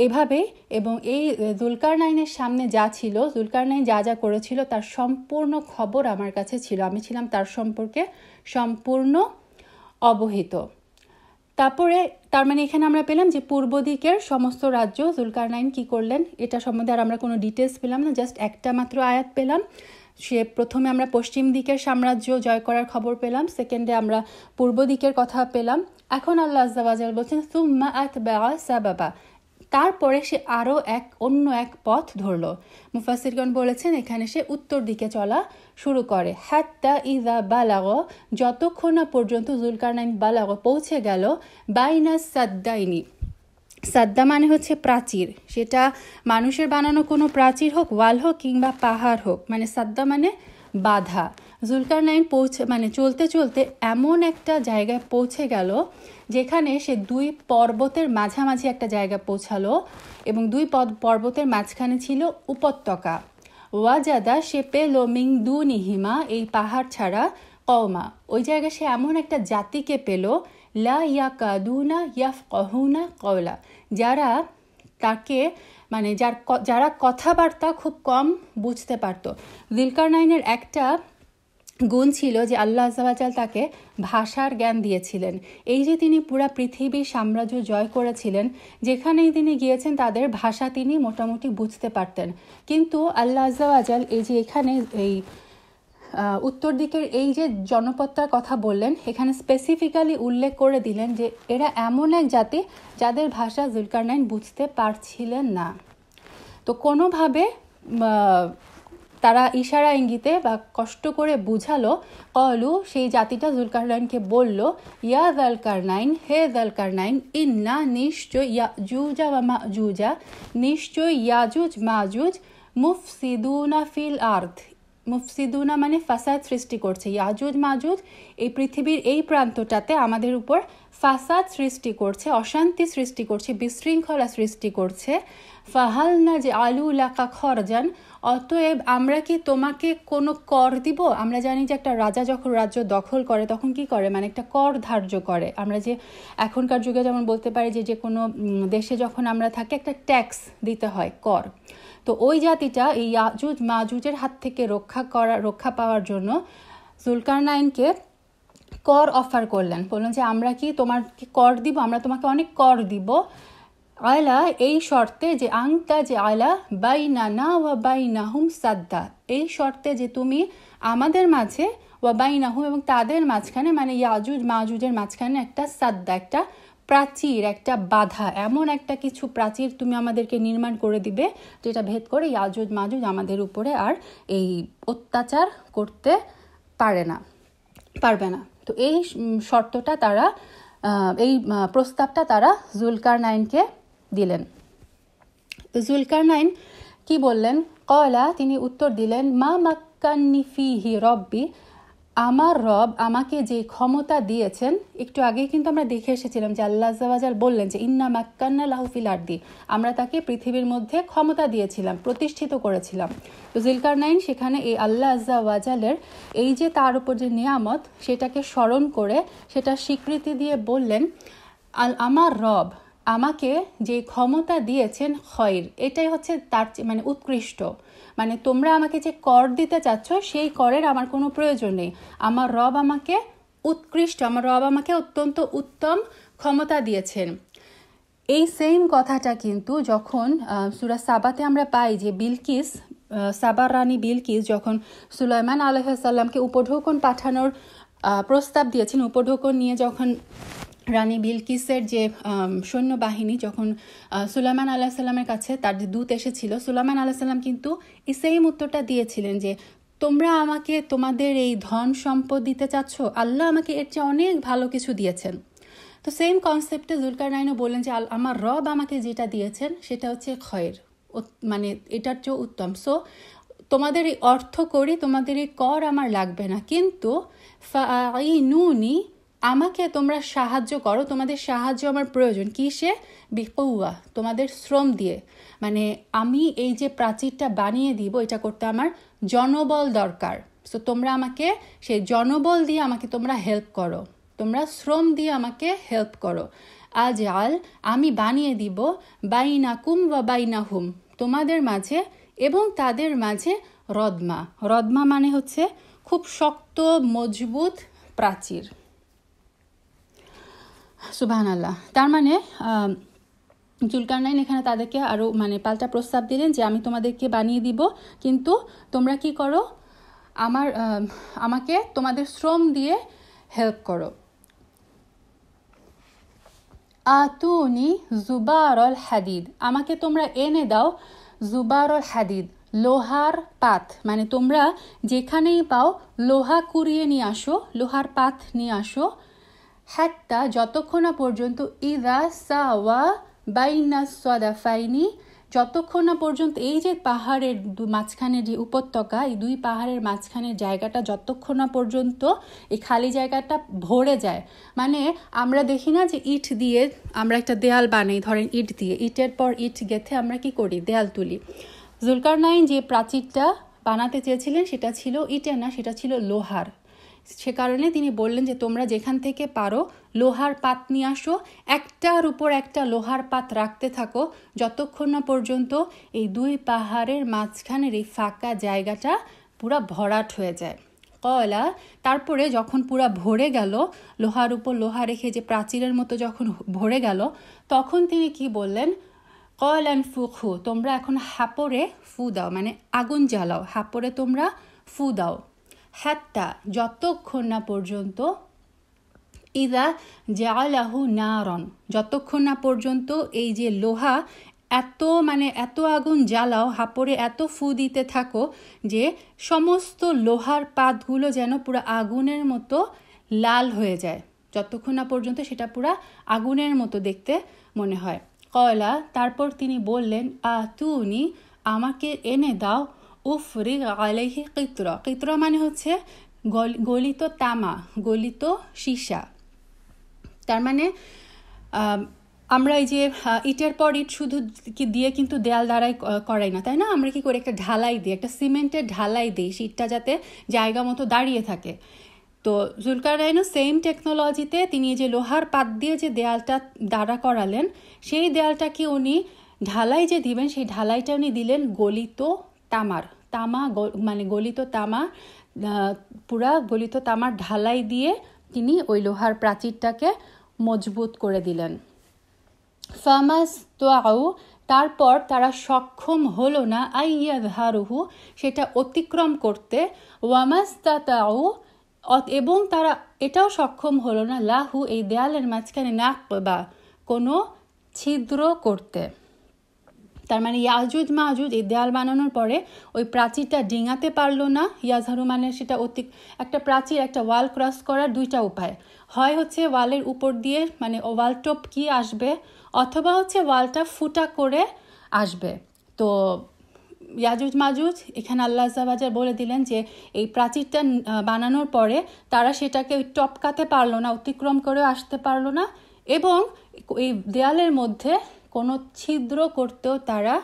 Speaker 1: এভাবে, এবং এই যুলকারনাইনের সামনে যা ছিল, যুলকারনাইন যা যা করেছিল তার সম্পূর্ণ খবর আমার কাছে ছিল, আমি ছিলাম তার সম্পর্কে সম্পূর্ণ অবহিত। তারপরে তার মানে এখানে আমরা পেলাম যে পূর্ব দিকের সমস্ত রাজ্য যুলকারনাইন কি করলেন, এটা সম্বন্ধে আর আমরা কোনো ডিটেলস পেলাম না, জাস্ট একটা মাত্র আয়াত পেলাম। সে প্রথমে আমরা পশ্চিম দিকের সাম্রাজ্য জয় করার খবর পেলাম, সেকেন্ডে আমরা পূর্ব দিকের কথা পেলাম। এখন আল্লাহ আজ্জা ওয়াজাল বলছেন সুম্মা আতবাআ সাবাবা, তারপরে সে আরও অন্য এক পথ ধরল। মুফাসসিরগণ বলেছেন এখানে সে উত্তর দিকে চলা শুরু করে। হাত্তা ইযা বালাগ, যতক্ষণ না পর্যন্ত যুলকারনাইন বালাগ পৌঁছে গেল বাইনা সাদ্দাইনি, সাদ্দা মানে হচ্ছে প্রাচীর, সেটা মানুষের বানানো কোনো প্রাচীর হোক, ওয়াল হোক কিংবা পাহাড় হোক, মানে সাদ্দা মানে বাধা। যুলকারনাইন মানে চলতে চলতে এমন একটা জায়গায় পৌঁছে গেল যেখানে সে দুই পর্বতের মাঝামাঝি একটা জায়গায় পৌঁছালো এবং দুই পর্বতের মাঝখানে ছিল উপত্যকা। ওয়াজাদা, সে পেল মিন দুনিহিমা, এই পাহাড় ছাড়া, কওমা, ওই জায়গায় সে এমন একটা জাতিকে পেল, লা ইয়াকাদুনা ইয়াফকাহুনা কওলা, যারা তাকে মানে যারা কথাবার্তা খুব কম বুঝতে পারত। যুলকারনাইনের একটা গুণ ছিল যে আল্লাহ আজ্জা ওয়াজাল তাকে ভাষার জ্ঞান দিয়েছিলেন। এই যে তিনি পুরা পৃথিবীর সাম্রাজ্য জয় করেছিলেন, যেখানেই তিনি গিয়েছেন তাদের ভাষা তিনি মোটামুটি বুঝতে পারতেন। কিন্তু আল্লাহ আজ্জা ওয়াজাল এই যে এখানে এই উত্তর দিকের এই যে জনপদটার কথা বললেন, এখানে স্পেসিফিক্যালি উল্লেখ করে দিলেন যে এরা এমন এক জাতি যাদের ভাষা যুলকারনাইন বুঝতে পারছিলেন না। তো কোনোভাবে তারা ইশারা ইঙ্গিতে বা কষ্ট করে বুঝালো, কলু, সেই জাতিটা যুলকারনাইনকে বলল, ইয়া যুলকারনাইন, হে যুলকারনাইন, ইন্না, নিশ্চয়, ইয়াজুজা ওয়া মাজুজা, নিশ্চয় ইয়াজুজ মাজুজ, মুফসিদুনা ফিল আরদ, মুফসিদুনা মানে ফাসাদ সৃষ্টি করছে, ইয়াজুজ মাজুজ এই পৃথিবীর এই প্রান্তটাতে আমাদের উপর ফাসাদ সৃষ্টি করছে, অশান্তি সৃষ্টি করছে, বিশৃঙ্খলা সৃষ্টি করছে। ফাহাল না যে আলু লাকা খরজান, অতএব আমরা কি তোমাকে কোনো কর দিব? আমরা জানি যে একটা রাজা যখন রাজ্য দখল করে তখন কি করে, মানে একটা কর ধার্য করে। আমরা যে এখনকার যুগে যেমন বলতে পারি যে কোনো দেশে যখন আমরা থাকি একটা ট্যাক্স দিতে হয়, কর। তো ওই জাতিটা এই ইয়াজুজ মাজুজের হাত থেকে রক্ষা পাওয়ার জন্য যুলকারনাইনকে কর অফার করলেন, বললেন যে আমরা কি তোমার কর দিব, আমরা তোমাকে অনেক কর দিব। আয়লা, এই শর্তে যে আংতা যে আয়লা বাইনানা ওয়া বাইনাহুম সাদ্দা, এই শর্তে যে তুমি আমাদের মাঝে ওয়াবাইনাহুম, এবং তাদের মাঝখানে মানে ইয়াজুজ মাজুজের মাঝখানে একটা সাদ্দা, একটা প্রাচীর, একটা বাধা, এমন একটা কিছু প্রাচীর তুমি আমাদেরকে নির্মাণ করে দিবে যেটা ভেদ করে ইয়াজুজ মাজুজ আমাদের উপরে আর এই অত্যাচার করতে পারবে না। তো এই শর্তটা তারা, এই প্রস্তাবটা তারা জুলকারনাইনকে দিলেন। তো জুলকারনাইন কি বললেন? কয়লা, তিনি উত্তর দিলেন, মা মাক্কান্নি ফিহি রব্বি, আমার রব আমাকে যে ক্ষমতা দিয়েছেন, একটু আগে কিন্তু আমরা দেখে এসেছিলাম যে আল্লাহ আযজা ওয়া জাল বললেন যে ইন্না মাক্কান্না লাহু ফিল আরদি, আমরা তাকে পৃথিবীর মধ্যে ক্ষমতা দিয়েছিলাম, প্রতিষ্ঠিত করেছিলাম। তো জুলকারনাইন সেখানে এই আল্লাহ আযজা ওয়া জালের এই যে তার উপর যে নিয়ামত, সেটাকে স্মরণ করে সেটা স্বীকৃতি দিয়ে বললেন, আমার রব আমাকে যে ক্ষমতা দিয়েছেন খয়র, এটাই হচ্ছে তার মানে উৎকৃষ্ট, মানে তোমরা আমাকে যে কর দিতে চাচ্ছ সেই করের আমার কোনো প্রয়োজন নেই, আমার রব আমাকে উৎকৃষ্ট, আমার রব আমাকে অত্যন্ত উত্তম ক্ষমতা দিয়েছেন। এই সেম কথাটা কিন্তু যখন সূরা সাবাতে আমরা পাই যে বিলকিস, সাবার রানী বিলকিস যখন সুলাইমান আলাইহিস সালামকে উপঢৌকন পাঠানোর প্রস্তাব দিয়েছেন, উপঢৌকন নিয়ে যখন রানী বিলকিসের যে সৈন্যবাহিনী যখন সুলাইমান আলাইহিস সালামের কাছে তার যে দূত এসেছিল, সুলাইমান আলাইহিস সালাম কিন্তু এই সেম উত্তরটা দিয়েছিলেন যে তোমরা আমাকে তোমাদের এই ধন সম্পদ দিতে চাচ্ছ, আল্লাহ আমাকে এর চেয়ে অনেক ভালো কিছু দিয়েছেন। তো সেম কনসেপ্টে জুলকারনাইনও বললেন যে আমার রব আমাকে যেটা দিয়েছেন সেটা হচ্ছে খয়ের, মানে এটার চেয়ে উত্তম। সো তোমাদের এই অর্থ করি, তোমাদের এই কর আমার লাগবে না, কিন্তু ফাআইনুনি, আমাকে তোমরা সাহায্য করো, তোমাদের সাহায্য আমার প্রয়োজন। কিসে? বিকুয়া, তোমাদের শ্রম দিয়ে, মানে আমি এই যে প্রাচীরটা বানিয়ে দিব এটা করতে আমার জনবল দরকার। সো তোমরা আমাকে সেই জনবল দিয়ে আমাকে তোমরা হেল্প করো, তোমরা শ্রম দিয়ে আমাকে হেল্প করো। আজআল, আমি বানিয়ে দিব, বাইনাকুম ওয়া বাইনাহুম, তোমাদের মাঝে এবং তাদের মাঝে রদমা। রদমা মানে হচ্ছে খুব শক্ত মজবুত প্রাচীর। সুবহানাল্লাহ। তার মানে জুলকারনাইন এখানে তাদেরকে আরও মানে পাল্টা প্রস্তাব দিলেন যে আমি তোমাদেরকে বানিয়ে দিব, কিন্তু তোমরা কি করো, আমাকে তোমাদের শ্রম দিয়ে হেল্প করো। আতুনি জুবারল হাদিদ, আমাকে তোমরা এনে দাও জুবারল হাদিদ, লোহার পাত, মানে তোমরা যেখানেই পাও লোহা কুড়িয়ে নিয়ে আসো, লোহার পাত নিয়ে আসো। হাত্তা, যতক্ষণ না পর্যন্ত, ইদা সাওয়া বাইনা সাদাফাইনি, যতক্ষণ না পর্যন্ত এই যে পাহাড়ের মাঝখানে যে উপত্যকা, এই দুই পাহাড়ের মাঝখানের জায়গাটা যতক্ষণ না পর্যন্ত এই খালি জায়গাটা ভরে যায়। মানে আমরা দেখি না যে ইট দিয়ে আমরা একটা দেয়াল বানাই, ধরেন ইট দিয়ে, ইটের পর ইট গেঁথে আমরা কি করি, দেয়াল তুলি। জুলকারনাইন যে প্রাচীরটা বানাতে চেয়েছিলেন সেটা ছিল ইটের না, সেটা ছিল লোহার। সে কারণে তিনি বললেন যে তোমরা যেখান থেকে পারো লোহার পাত নিয়ে আসো, একটার উপর একটা লোহার পাত রাখতে থাকো যতক্ষণ না পর্যন্ত এই দুই পাহাড়ের মাঝখানের এই ফাঁকা জায়গাটা পুরা ভরাট হয়ে যায়। কয়লা, তারপরে যখন পুরা ভরে গেল, লোহার উপর লোহা রেখে যে প্রাচীরের মতো যখন ভরে গেল, তখন তিনি কি বললেন, কয়লান ফুখু, তোমরা এখন হাপড়ে ফু দাও, মানে আগুন জ্বালাও, হাপড়ে তোমরা ফু দাও। হাত্তা, যতক্ষণ না পর্যন্ত, ইদা জালাহু নারন, যতক্ষণ না পর্যন্ত এই যে লোহা এত আগুন জ্বালাও, হাপড়ে এত ফু দিতে থাকো যে সমস্ত লোহার পাতগুলো যেন পুরো আগুনের মতো লাল হয়ে যায়, যতক্ষণ না পর্যন্ত সেটা পুরো আগুনের মতো দেখতে মনে হয়। কয়লা, তারপর তিনি বললেন, আতুনি, আমাকে এনে দাও, উফরিগ আলাইহি কিতরা, কিতরা মানে হচ্ছে গলিত তামা, গলিত সীসা। তার মানে আমরা এই যে ইটের পর ইট শুধু কি দিয়ে কিন্তু দেয়াল দ্বারাই করাই না, তাই না? আমরা কি করি, একটা ঢালাই দিই, একটা সিমেন্টের ঢালাই দিই, ইটটা যাতে জায়গা মতো দাঁড়িয়ে থাকে। তো জুলকারনাইনও সেম টেকনোলজিতে তিনি এই যে লোহার পাত দিয়ে যে দেয়ালটা দাঁড়া করালেন, সেই দেয়ালটাকে উনি ঢালাই যে দিবেন, সেই ঢালাইটা উনি দিলেন গলিত তামার, মানে গলিত তামা, পুরা গলিত তামার ঢালাই দিয়ে তিনি ওই লোহার প্রাচীরটাকে মজবুত করে দিলেন। ফামাস তোয়াউ, তারপর তারা সক্ষম হলো না, আইয়াযহারুহু, সেটা অতিক্রম করতে, ওয়ামাস্তাতাউ এবং তারা এটাও সক্ষম হলো না লাহু এই দেয়ালের মাঝখানে নাকবা কোনো ছিদ্র করতে। তার মানে ইয়াজুজ মাজুজ এই দেয়াল বানানোর পরে ওই প্রাচীরটা ডিঙাতে পারলো না। ইয়াজহারু মানে সেটা একটা প্রাচীর, একটা ওয়াল ক্রস করার দুইটা উপায়, হয় হচ্ছে ওয়ালের উপর দিয়ে মানে ওয়াল টপকি আসবে, অথবা হচ্ছে ওয়ালটা ফুটা করে আসবে। তো ইয়াজুজ মাজুজ এখানে আল্লাহ আয্যা বলে দিলেন যে এই প্রাচীরটা বানানোর পরে তারা সেটাকে টপকাতে পারলো না, অতিক্রম করে আসতে পারলো না, এবং এই দেয়ালের মধ্যে কোনো ছিদ্র করতেও তারা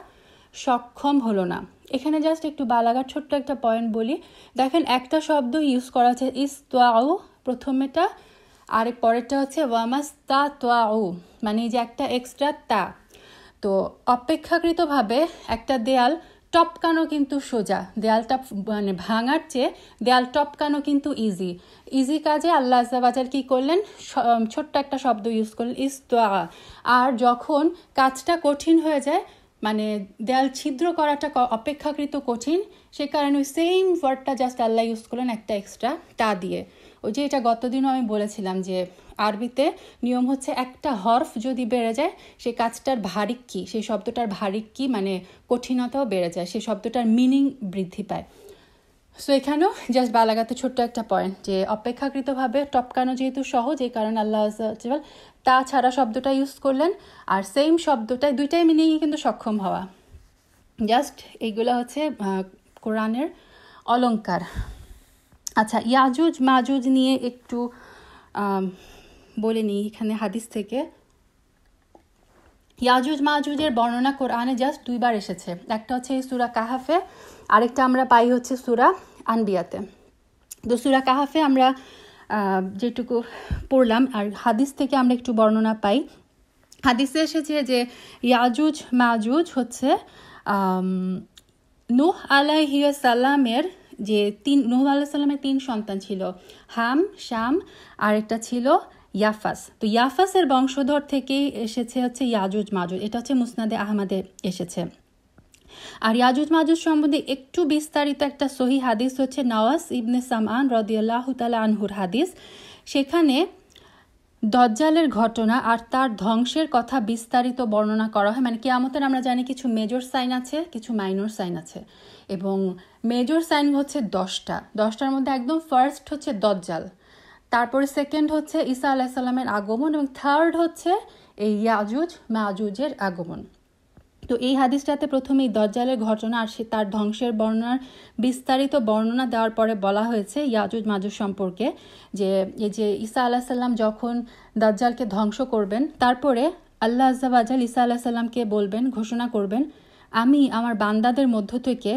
Speaker 1: সক্ষম হলো না। এখানে জাস্ট একটু বালাঘাট ছোট্ট একটা পয়েন্ট বলি, দেখেন একটা শব্দ ইউজ করা আছে ইস্তাউ প্রথমেটা, আর পরেরটা হচ্ছে ওয়ামাস্তাতাউ, মানে যে একটা এক্সট্রা তা। তো অপেক্ষাকৃতভাবে একটা দেয়াল টপকানো কিন্তু সোজা, দেয়ালটা মানে ভাঙার চেয়ে দেয়াল টপকানো কিন্তু ইজি কাজে আল্লাহ আয্যা কি করলেন, ছোট্ট একটা শব্দ ইউজ করলেন ইস্তা। আর যখন কাজটা কঠিন হয়ে যায়, মানে দেয়াল ছিদ্র করাটা অপেক্ষাকৃত কঠিন, সে কারণে ওই সেম ওয়ার্ডটা জাস্ট আল্লাহ ইউজ করলেন একটা এক্সট্রা তা দিয়ে। ওই যে এটা গতদিনও আমি বলেছিলাম যে আরবিতে নিয়ম হচ্ছে একটা হরফ যদি বেড়ে যায় সেই কাজটার ভারিক্কি, সেই শব্দটার ভারিক্কি মানে কঠিনতাও বেড়ে যায়, সেই শব্দটার মিনিং বৃদ্ধি পায়। সো এখানেও জাস্ট বালাগাতে ছোট্ট একটা পয়েন্ট যে অপেক্ষাকৃতভাবে টপকানো যেহেতু সহজ, এই কারণে আল্লাহ আয্যা তাছাড়া শব্দটা ইউজ করলেন, আর সেম শব্দটাই দুইটাই মিনিংই কিন্তু সক্ষম হওয়া। জাস্ট এইগুলো হচ্ছে কোরআনের অলংকার। আচ্ছা, ইয়াজুজ মাজুজ নিয়ে একটু বলে নিই এখানে হাদিস থেকে। ইয়াজুজ মাজুজের বর্ণনা কোরআনে জাস্ট 2 বার এসেছে, একটা হচ্ছে এই সূরা কাহাফে, আরেকটা আমরা পাই হচ্ছে সূরা আনবিয়াতে। তো সূরা কাহাফে আমরা যেটুকু পড়লাম, আর হাদিস থেকে আমরা একটু বর্ণনা পাই। হাদিসে এসেছে যে ইয়াজুজ মাজুজ হচ্ছে নূহ আলাইহিস সালামের যে নূহ আলাইহিস সালামের 3 সন্তান ছিল, হাম, শাম, আর একটা ছিল ইয়াফাস। তো ইয়াফাসের বংশধর থেকেই এসেছে হচ্ছে ইয়াজুজ মাজুজ, এটা হচ্ছে মুসনাদে আহমদে এসেছে। আর ইয়াজুজ মাজুজ সম্বন্ধে একটু বিস্তারিত একটা সহিহ হাদিস হচ্ছে নওয়াস ইবনে সামআন রাদিয়াল্লাহু তাআলা আনহুর হাদিস। সেখানে দজ্জালের ঘটনা আর তার ধ্বংসের কথা বিস্তারিত বর্ণনা করা হয়। মানে কিয়ামতের আমরা জানি কিছু মেজর সাইন আছে, কিছু মাইনর সাইন আছে, এবং মেজর সাইন হচ্ছে 10টার মধ্যে একদম ফার্স্ট হচ্ছে দজ্জাল, তারপরে সেকেন্ড হচ্ছে ঈসা আলাইহিস সালামের আগমন, এবং থার্ড হচ্ছে এই ইয়াজুজ মাজুজের আগমন। তো এই হাদিসটাতে প্রথমেই দজ্জালের ঘটনা আর তার ধ্বংসের বর্ণনার বিস্তারিত বর্ণনা দেওয়ার পরে বলা হয়েছে ইয়াজুজ মাজুজ সম্পর্কে যে এই যে ঈসা আলাইহিস সালাম যখন দজ্জালকে ধ্বংস করবেন, তারপরে আল্লাহ আয্যা ওয়াজাল ঈসা আলাইহিস সালামকে বলবেন, ঘোষণা করবেন, আমি আমার বান্দাদের মধ্য থেকে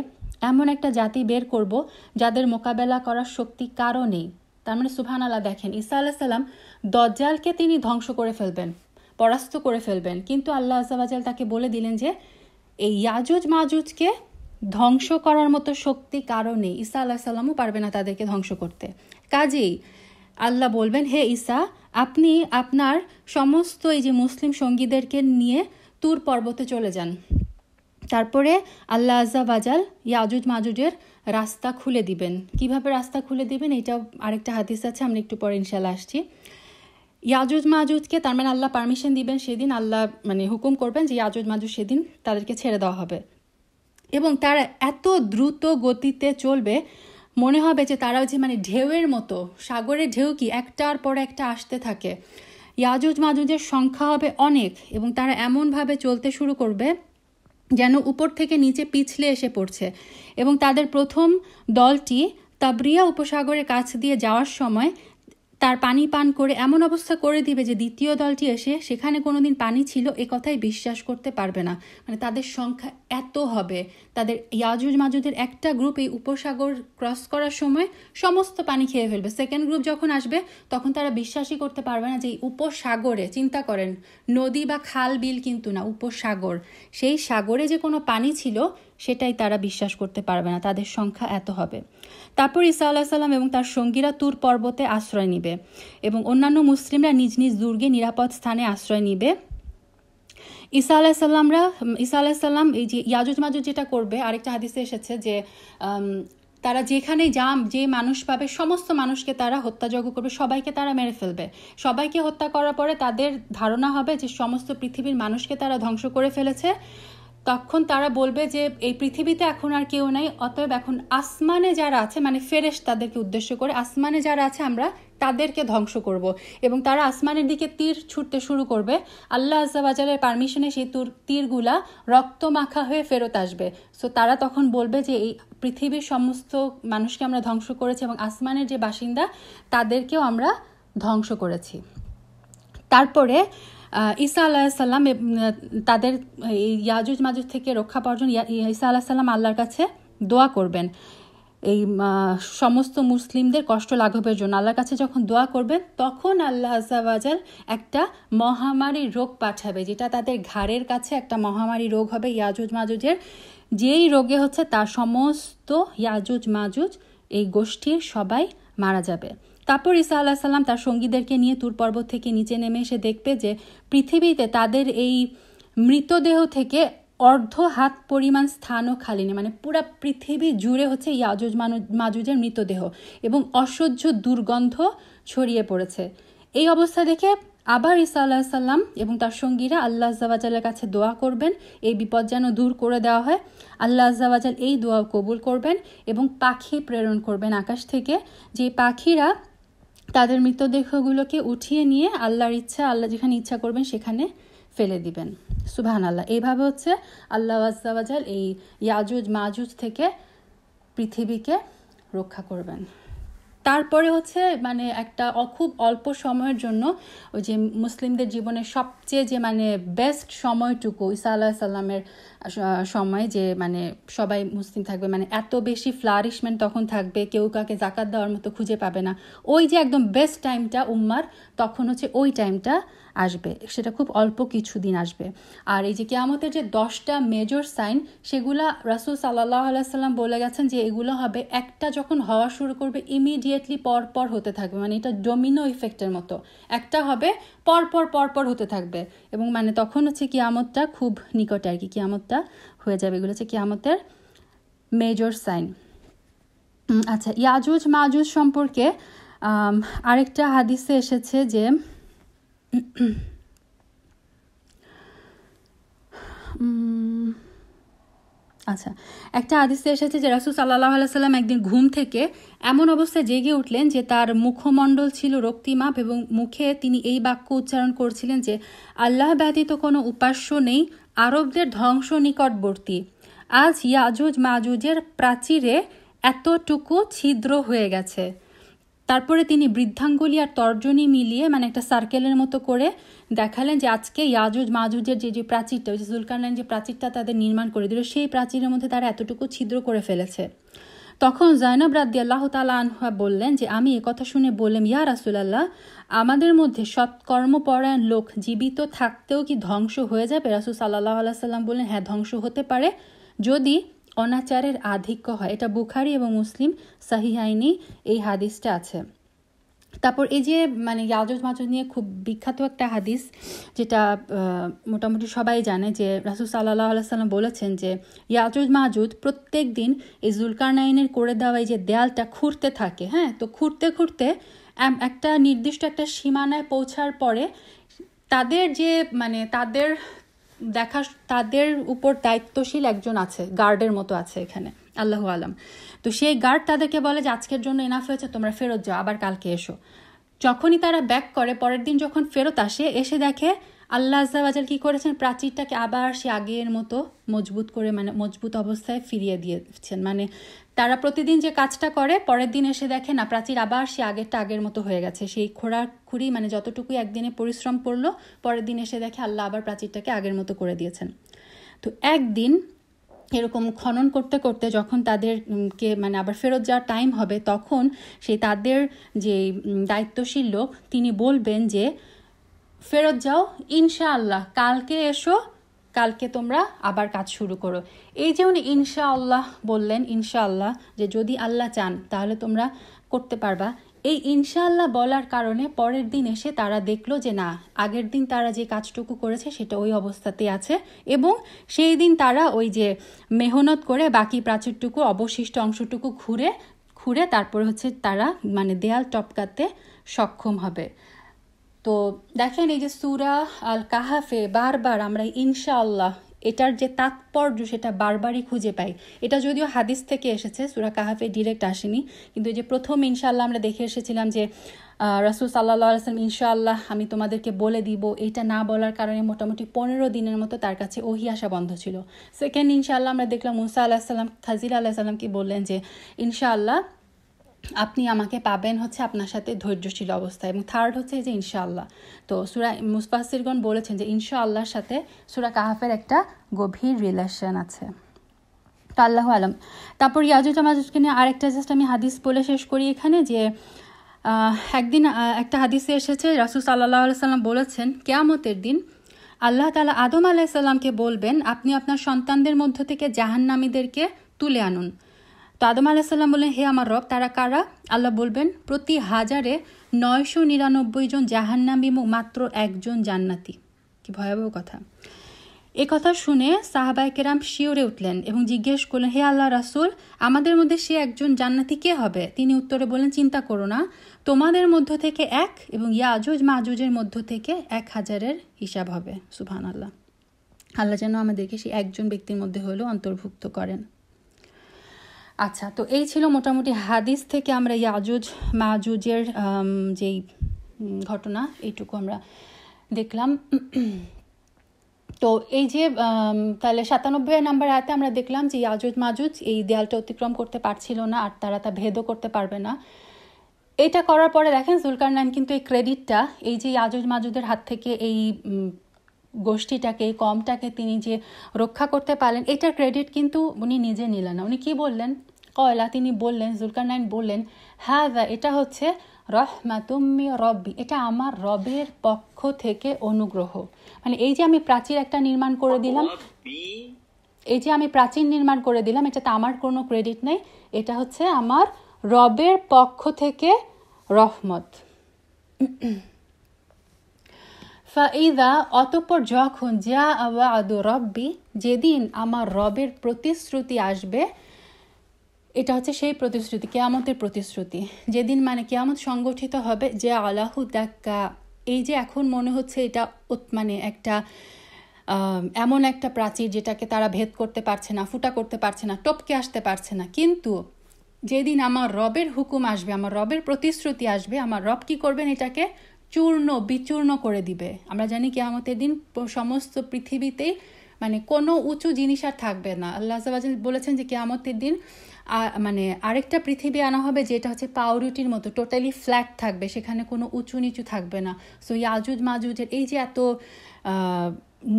Speaker 1: এমন একটা জাতি বের করব যাদের মোকাবেলা করার শক্তি কারও নেই। তার মানে সুবহানাল্লাহ, দেখেন ঈসা আলাইহিস সালাম দজ্জালকে তিনি ধ্বংস করে ফেলবেন, পরাস্ত করে ফেলবেন, কিন্তু আল্লাহ আয্যা ওয়াজাল তাকে বলে দিলেন যে এই ইয়াজুজ মাজুজকে ধ্বংস করার মতো শক্তি কারো নেই, ঈসা আলাইহিস সালামও পারবে না তাদেরকে ধ্বংস করতে। কাজেই আল্লাহ বলবেন, হে ঈসা, আপনি আপনার সমস্ত এই যে মুসলিম সঙ্গীদেরকে নিয়ে তুর পর্বতে চলে যান। তারপরে আল্লাহ আয্যা ওয়াজাল ইয়াজুজ মাজুজের রাস্তা খুলে দিবেন। কিভাবে রাস্তা খুলে দিবেন এটাও আরেকটা হাদিস আছে, আমরা একটু পরে ইনশাআল্লাহ আসছি। ইয়াজুজ মাজুজকে তার মানে আল্লাহ পারমিশন দিবেন, সেদিন আল্লাহ মানে হুকুম করবেন যে ইয়াজুজ মাজুজ সেদিন তাদেরকে ছেড়ে দেওয়া হবে, এবং তারা এত দ্রুত গতিতে চলবে মনে হবে যে তারাও যে মানে ঢেউয়ের মতো, সাগরের ঢেউ কি একটার পর একটা আসতে থাকে। ইয়াজুজ মাজুজের সংখ্যা হবে অনেক, এবং তারা এমনভাবে চলতে শুরু করবে যেন উপর থেকে নিচে পিছলে এসে পড়ছে, এবং তাদের প্রথম দলটি তাবরিয়া উপসাগরের কাছ দিয়ে যাওয়ার সময় তার পানি পান করে এমন অবস্থা করে দিবে যে দ্বিতীয় দলটি এসে সেখানে কোনোদিন পানি ছিল এ কথাই বিশ্বাস করতে পারবে না। মানে তাদের সংখ্যা এত হবে, তাদের ইয়াজুজ মাজুজের একটা গ্রুপ এই উপসাগর ক্রস করার সময় সমস্ত পানি খেয়ে ফেলবে। সেকেন্ড গ্রুপ যখন আসবে তখন তারা বিশ্বাসই করতে পারবে না যে এই উপসাগরে, চিন্তা করেন, নদী বা খাল বিল কিন্তু না, উপসাগর, সেই সাগরে যে কোনো পানি ছিল সেটাই তারা বিশ্বাস করতে পারবে না, তাদের সংখ্যা এত হবে। তারপর ঈসা আলাইহিস সালাম এবং তার সঙ্গীরা তুর পর্বতে আশ্রয় নিবে, এবং অন্যান্য মুসলিমরা নিজ নিজ দুর্গে নিরাপদ স্থানে আশ্রয় নিবে। ঈসা আলাইহিস সালাম এই যে ইয়াজুজ মাজুজ যেটা করবে, আরেকটা হাদিসে এসেছে যে তারা যেখানে যে মানুষ পাবে সমস্ত মানুষকে তারা হত্যাযজ্ঞ করবে, সবাইকে তারা মেরে ফেলবে। সবাইকে হত্যা করার পরে তাদের ধারণা হবে যে সমস্ত পৃথিবীর মানুষকে তারা ধ্বংস করে ফেলেছে। তখন তারা বলবে যে এই পৃথিবীতে এখন আর কেউ নাই, অতএব এখন আসমানে যারা আছে, মানে ফেরেশতাদেরকে উদ্দেশ্য করে, আসমানে যারা আছে আমরা তাদেরকে ধ্বংস করব। এবং তারা আসমানের দিকে তীর ছুটতে শুরু করবে। আল্লাহ আজ্জা ওয়াজালের পারমিশনে সেই তীরগুলা রক্ত মাখা হয়ে ফেরত আসবে। সো তারা তখন বলবে যে এই পৃথিবীর সমস্ত মানুষকে আমরা ধ্বংস করেছি এবং আসমানের যে বাসিন্দা তাদেরকেও আমরা ধ্বংস করেছি। তারপরে ঈসা আলাইসাল্লাম তাদের ইয়াজুজ মাজুজ থেকে রক্ষা পাওয়ার জন্য ঈসা আলাইসাল্লাম আল্লাহর কাছে দোয়া করবেন এই সমস্ত মুসলিমদের কষ্ট লাঘবের জন্য। আল্লাহর কাছে যখন দোয়া করবেন তখন আল্লাহ আজ্জা ওয়াজাল একটা মহামারী রোগ পাঠাবে, যেটা তাদের ঘাড়ের কাছে একটা মহামারী রোগ হবে ইয়াজুজ মাজুজের। যেই রোগে হচ্ছে তার সমস্ত ইয়াজুজ মাজুজ এই গোষ্ঠীর সবাই মারা যাবে। তারপর ঈসা আলাইহিস সালাম তার সঙ্গীদেরকে নিয়ে তুর পর্বত থেকে নিচে নেমে এসে দেখবে যে পৃথিবীতে তাদের এই মৃতদেহ থেকে অর্ধ হাত পরিমাণ স্থানও খালি নেই, মানে পুরা পৃথিবী জুড়ে হচ্ছে ইয়াজুজ মাজুজের মৃতদেহ এবং অসহ্য দুর্গন্ধ ছড়িয়ে পড়েছে। এই অবস্থা দেখে আবার ঈসা আলাইহিস সালাম এবং তার সঙ্গীরা আল্লাহ আজ্জা ওয়াজালের কাছে দোয়া করবেন এই বিপদ যেন দূর করে দেওয়া হয়। আল্লাহ আজ্জা ওয়াজাল এই দোয়া কবুল করবেন এবং পাখি প্রেরণ করবেন আকাশ থেকে, যে পাখিরা তাদের মৃতদেহগুলোকে উঠিয়ে নিয়ে আল্লাহর ইচ্ছা, আল্লাহ যেখানে ইচ্ছা করবেন সেখানে ফেলে দিবেন। সুবহানাল্লাহ। এইভাবে হচ্ছে আল্লাহ আজ্জা ওয়াজাল এই ইয়াজুজ মাজুজ থেকে পৃথিবীকে রক্ষা করবেন। তারপরে হচ্ছে মানে একটা খুব অল্প সময়ের জন্য ওই যে মুসলিমদের জীবনের সবচেয়ে যে মানে বেস্ট সময়টুকু ঈসা আলাইহিস সালামের সময়, যে মানে সবাই মুসলিম থাকবে, মানে এত বেশি ফ্লারিশমেন্ট তখন থাকবে, কেউ কাকে জাকাত দেওয়ার মতো খুঁজে পাবে না। ওই যে একদম বেস্ট টাইমটা উম্মার, তখন হচ্ছে ওই টাইমটা আসবে, সেটা খুব অল্প কিছুদিন আসবে। আর এই যে কিয়ামতের যে 10টা মেজর সাইন, সেগুলা রাসূল সাল্লাল্লাহু আলাইহি সাল্লাম বলে গেছেন যে এগুলো হবে একটা যখন হওয়া শুরু করবে ইমিডিয়েটলি পরপর হতে থাকবে, মানে এটা ডোমিনো ইফেক্টের মতো, একটা হবে পরপর হতে থাকবে এবং মানে তখন হচ্ছে কিয়ামতটা খুব নিকটে আর কি, কিয়ামতটা হয়ে যাবে। এগুলো হচ্ছে কিয়ামতের মেজর সাইন। আচ্ছা, ইয়াজুজ মাজুজ সম্পর্কে আরেকটা হাদিসে এসেছে যে আচ্ছা, একটা হাদিসে এসেছে যে রাসূল সাল্লাল্লাহু আলাইহি সাল্লাম একদিন ঘুম থেকে এমন অবস্থায় জেগে উঠলেন যে তার মুখমণ্ডল ছিল রক্তিমাপ এবং মুখে তিনি এই বাক্য উচ্চারণ করছিলেন যে আল্লাহ ব্যতীত কোনো উপাস্য নেই, আরবদের ধ্বংস নিকটবর্তী, আজ ইয়াজুজ মাজুজের প্রাচীরে এতটুকু ছিদ্র হয়ে গেছে। তারপরে তিনি বৃদ্ধাঙ্গুলি আর তর্জনী মিলিয়ে মানে একটা সার্কেলের মতো করে দেখালেন যে আজকে ইয়াজুজ মাজুজের যে প্রাচীরটা, ওই যে জুলকারনাইন যে প্রাচীরটা তাদের নির্মাণ করে দিল, সেই প্রাচীরের মধ্যে তারা এতটুকু ছিদ্র করে ফেলেছে। তখন যায়নব রাদিয়াল্লাহু তাআলা আনহা বললেন যে আমি একথা শুনে বললাম, ইয়া রাসূলুল্লাহ, আমাদের মধ্যে সৎকর্মপরায়ণ লোক জীবিত থাকতেও কি ধ্বংস হয়ে যাবে? রাসূল সাল্লাল্লাহু আলাইহি সাল্লাম বললেন, হ্যাঁ, ধ্বংস হতে পারে যদি অনাচারের আধিক্য হয়। এটা বুখারী এবং মুসলিম সাহিহাইনি এই হাদিসটা আছে। তারপর এই যে মানে ইয়াজুজ মাজুজ নিয়ে খুব বিখ্যাত একটা হাদিস, যেটা মোটামুটি সবাই জানে, যে রাসূল সাল্লাল্লাহু আলাইহি সাল্লাম বলেছেন যে ইয়াজুজ মাজুজ প্রত্যেক দিন এই জুলকারনাইনের করে দেওয়া এই যে দেয়ালটা খুঁড়তে থাকে। হ্যাঁ, তো খুঁড়তে একটা নির্দিষ্ট একটা সীমানায় পৌঁছার পরে তাদের যে মানে তাদের উপর দায়িত্বশীল একজন আছে, গার্ডের মতো আছে এখানে, আল্লাহু আলাম। তো সেই গার্ড তাদেরকে বলে যে আজকের জন্য এনাফ হয়েছে, তোমরা ফেরত যাও, আবার কালকে এসো। যখনই তারা ব্যাক করে, পরের দিন যখন ফেরত আসে, এসে দেখে আল্লাহ আজ্জা ওয়াজাল কি করেছেন, প্রাচীরটাকে আবার সে আগের মতো মজবুত করে মানে মজবুত অবস্থায় ফিরিয়ে দিয়েছেন। মানে তারা প্রতিদিন যে কাজটা করে, পরের দিন এসে দেখে না, প্রাচীর আবার সে আগের মতো হয়ে গেছে। সেই খোঁড়াখুড়ি মানে যতটুকু একদিনে পরিশ্রম করলো, পরের দিন এসে দেখে আল্লাহ আবার প্রাচীরটাকে আগের মতো করে দিয়েছেন। তো একদিন এরকম খনন করতে করতে যখন তাদেরকে মানে আবার ফেরত যাওয়ার টাইম হবে, তখন সেই তাদের যে দায়িত্বশীল লোক তিনি বলবেন যে ফেরত যাও, ইনশাআল্লাহ কালকে এসো, কালকে তোমরা আবার কাজ শুরু করো। এই যে উনি ইনশাআল্লাহ বললেন, ইনশাআল্লাহ যে যদি আল্লাহ চান তাহলে তোমরা করতে পারবা, এই ইনশাআল্লাহ বলার কারণে পরের দিন এসে তারা দেখলো যে না, আগের দিন তারা যে কাজটুকু করেছে সেটা ওই অবস্থাতেই আছে, এবং সেই দিন তারা ওই যে মেহনত করে বাকি প্রাচীরটুকু, অবশিষ্ট অংশটুকু খুঁড়ে তারপর হচ্ছে তারা মানে দেয়াল টপকাতে সক্ষম হবে। তো দেখেন এই যে সূরা আল কাহাফে বারবার আমরা ইনশাআল্লাহ এটার যে তাৎপর্য সেটা বারবারই খুঁজে পাই। এটা যদিও হাদিস থেকে এসেছে, সূরা কাহাফে ডিরেক্ট আসেনি, কিন্তু যে প্রথম ইনশাআল্লাহ আমরা দেখে এসেছিলাম যে রাসূল সাল্লাল্লাহু আলাইহি ওয়াসাল্লাম ইনশাআল্লাহ আমি তোমাদেরকে বলে দিব, এটা না বলার কারণে মোটামুটি 15 দিনের মতো তার কাছে ওহী আসা বন্ধ ছিল। সেকেন্ড ইনশাআল্লাহ আমরা দেখলাম মুসা আলাইহিস সালাম খাজির আলাইহিস সালামকে বললেন যে ইনশাআল্লাহ আপনি আমাকে পাবেন হচ্ছে আপনার সাথে ধৈর্যশীল অবস্থায়, এবং থার্ড হচ্ছে যে ইনশাআল্লাহ। তো সূরা মুফাসসিরগণ বলেছেন যে ইনশাআল্লাহর সাথে সূরা কাহাফের একটা গভীর রিলেশন আছে। তো আল্লাহু আলম। তারপর ইয়াজুজ মাজুজকে নিয়ে আরেকটা জাস্ট আমি হাদিস বলে শেষ করি এখানে, যে একদিন একটা হাদিসে এসেছে রাসূল সাল্লাল্লাহু আলাইহি সাল্লাম বলেছেন কিয়ামতের দিন আল্লাহ তাআলা আদম আলাইহিস সালামকে বলবেন আপনি আপনার সন্তানদের মধ্য থেকে জাহান্নামীদেরকে তুলে আনুন। তো আদম আলাইহিস সালাম বললেন হে আমার রব তারা কারা? আল্লাহ বলবেন প্রতি 1099 জন জাহান্নামী এবং মাত্র একজন জান্নাতি। কি ভয়াবহ কথা! এ কথা শুনে সাহাবায়ে কেরাম শিউরে উঠলেন এবং জিজ্ঞেস করলেন হে আল্লাহ রাসূল, আমাদের মধ্যে সে একজন জান্নাতি কে হবে? তিনি উত্তরে বললেন চিন্তা করো না, তোমাদের মধ্য থেকে এক এবং ইয়াজুজ মাজুজের মধ্য থেকে 1000-এর হিসাব হবে। সুবহানাল্লাহ। আল্লাহ যেন আমাদেরকে সেই একজন ব্যক্তির মধ্যে হলেও অন্তর্ভুক্ত করেন। আচ্ছা, তো এই ছিল মোটামুটি হাদিস থেকে আমরা ইয়াজুজ মাজুজের যেই ঘটনা এইটুকু আমরা দেখলাম। তো এই যে তাহলে 97 নাম্বার আয়াতে আমরা দেখলাম যে ইয়াজুজ মাজুজ এই দেয়ালটা অতিক্রম করতে পারছিল না, আর তারা তা ভেদও করতে পারবে না। এটা করার পরে দেখেন জুলকারনাইন কিন্তু এই ক্রেডিটটা এই যে ইয়াজুজ মাজুজের হাত থেকে এই গোষ্ঠীটাকে, এই কমটাকে তিনি যে রক্ষা করতে পারলেন, এটার ক্রেডিট কিন্তু উনি নিজে নিলেন না। উনি কি বললেন? কয়লা তিনি বললেন, জুলকারনাইন বললেন হাযা এটা হচ্ছে রহমাতুম মির রব্বি, এটা আমার রবের পক্ষ থেকে অনুগ্রহ। মানে এই যে আমি প্রাচীর একটা নির্মাণ করে দিলাম, এটাতে আমার কোনো ক্রেডিট নেই, এটা হচ্ছে আমার রবের পক্ষ থেকে রহমত। ফাইদা অতঃপর যখন যা ওয়াদু রব্বি, যেদিন আমার রবের প্রতিশ্রুতি আসবে, এটা হচ্ছে সেই প্রতিশ্রুতি, কিয়ামতের প্রতিশ্রুতি, যেদিন মানে কিয়ামত সংগঠিত হবে, যে আলাহু দাক্কা, এই যে এখন মনে হচ্ছে এটা মানে একটা এমন একটা প্রাচীর যেটাকে তারা ভেদ করতে পারছে না, ফুটা করতে পারছে না, টপকে আসতে পারছে না, কিন্তু যেদিন আমার রবের হুকুম আসবে, আমার রবের প্রতিশ্রুতি আসবে, আমার রব কি করবেন? এটাকে চূর্ণ বিচূর্ণ করে দিবে। আমরা জানি কিয়ামতের দিন সমস্ত পৃথিবীতেই মানে কোনো উঁচু জিনিস আর থাকবে না। আল্লাহ আযজা ওয়া জাল্লা বলেছেন যে কিয়ামতের দিন মানে আরেকটা পৃথিবী আনা হবে যেটা হচ্ছে পাউরুটির মতো টোটালি ফ্ল্যাট থাকবে, সেখানে কোনো উঁচু নিচু থাকবে না। সো ইয়াজুজ মাজুজের এই যে এত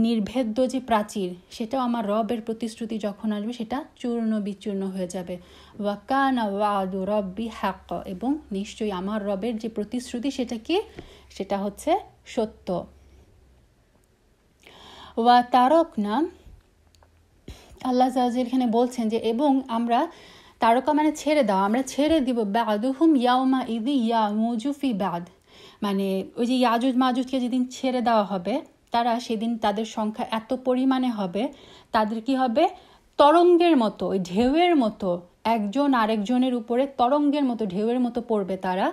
Speaker 1: নির্ভেদ্য যে প্রাচীর, সেটাও আমার রবের প্রতিশ্রুতি যখন আসবে সেটা চূর্ণ বিচূর্ণ হয়ে যাবে। ওয়াকানা ওয়াদু রব্বি হাক্ক, এবং নিশ্চয়ই আমার রবের যে প্রতিশ্রুতি সেটা কি? সেটা হচ্ছে সত্য। ওয়া তারকনা, আল্লাহ আযজা এখানে বলছেন যে এবং আমরা তারকা মানে ছেড়ে দাও, আমরা ছেড়ে দিব বাদুহুম ইয়াউমা ইদি ইয়ামুজু ফি বাদ, মানে ওই যে ইয়াজুজ মাজুজকে যেদিন ছেড়ে দেওয়া হবে তারা সেদিন তাদের সংখ্যা এত পরিমাণে হবে, তাদের কি হবে? তরঙ্গের মতো, ওই ঢেউয়ের মতো একজন আরেকজনের উপরে তরঙ্গের মতো ঢেউয়ের মতো পড়বে তারা।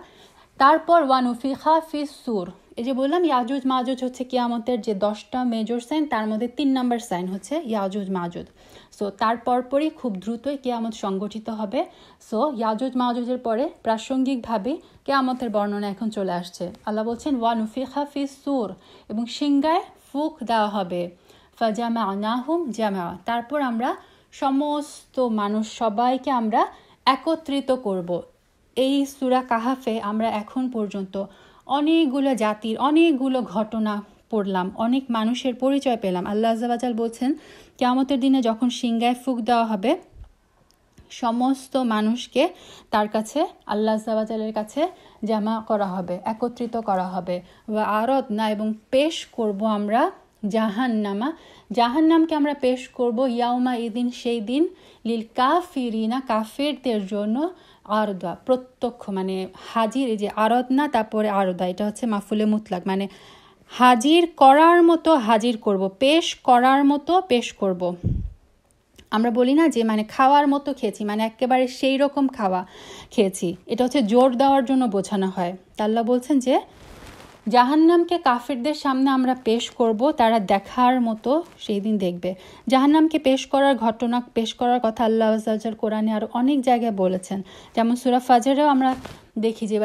Speaker 1: তারপর ওয়ানুফিখা ফিস সুর, এই যে বললাম ইয়াজুজ মাজুজ হচ্ছে কিয়ামতের যে 10টা মেজর সাইন, তার মধ্যে 3 নাম্বার সাইন হচ্ছে ইয়াজুজ মাজুজ। সো তার পরপরই খুব দ্রুতই কিয়ামত সংগঠিত হবে। সো ইয়াজুজ মাজুজের পরে প্রাসঙ্গিকভাবে কিয়ামতের বর্ণনা এখন চলে আসছে। আল্লাহ বলছেন ওয়ানুফিখা ফিস সুর, এবং সিংহায় ফুক দেওয়া হবে। ফাজামানাহুম জামা, তারপর আমরা সমস্ত মানুষ সবাইকে আমরা একত্রিত করব। এই সূরা কাহাফে আমরা এখন পর্যন্ত অনেকগুলো জাতির অনেকগুলো ঘটনা পড়লাম, অনেক মানুষের পরিচয় পেলাম। আল্লাহ আযজা ওয়া জাল বলছেন কিয়ামতের দিনে যখন সিংহায় ফুক দেওয়া হবে, সমস্ত মানুষকে তার কাছে আল্লাহ আযজা ওয়া জালের কাছে জামা করা হবে, একত্রিত করা হবে। ওয়া আরাদনা, এবং পেশ করব আমরা জাহান্নামা, জাহান্নামকে আমরা পেশ করব ইয়াউমা ইদিন, সেই দিন লিল কাফিরিনা, কাফেরদের জন্য, আরদা, প্রত্যক্ষ, মানে হাজির, এই যে আরদনা তারপরে আরদা, এটা হচ্ছে মাফুলে মুতলাক, মানে হাজির করার মতো হাজির করব, পেশ করার মতো পেশ করব। আমরা বলি না যে মানে খাওয়ার মতো খেয়েছি, মানে একেবারে সেই রকম খাওয়া খেয়েছি, এটা হচ্ছে জোর দেওয়ার জন্য বোঝানো হয়। আল্লাহ বলছেন যে জাহান্নামকে কাফিরদের সামনে আমরা পেশ করব, তারা দেখার মতো সেই দিন দেখবে। জাহান্নামকে পেশ করার ঘটনা, পেশ করার কথা আল্লাহ আযাল কোরআনে আরও অনেক জায়গায় বলেছেন, যেমন সূরা ফাজরেও আমরা দেখি যে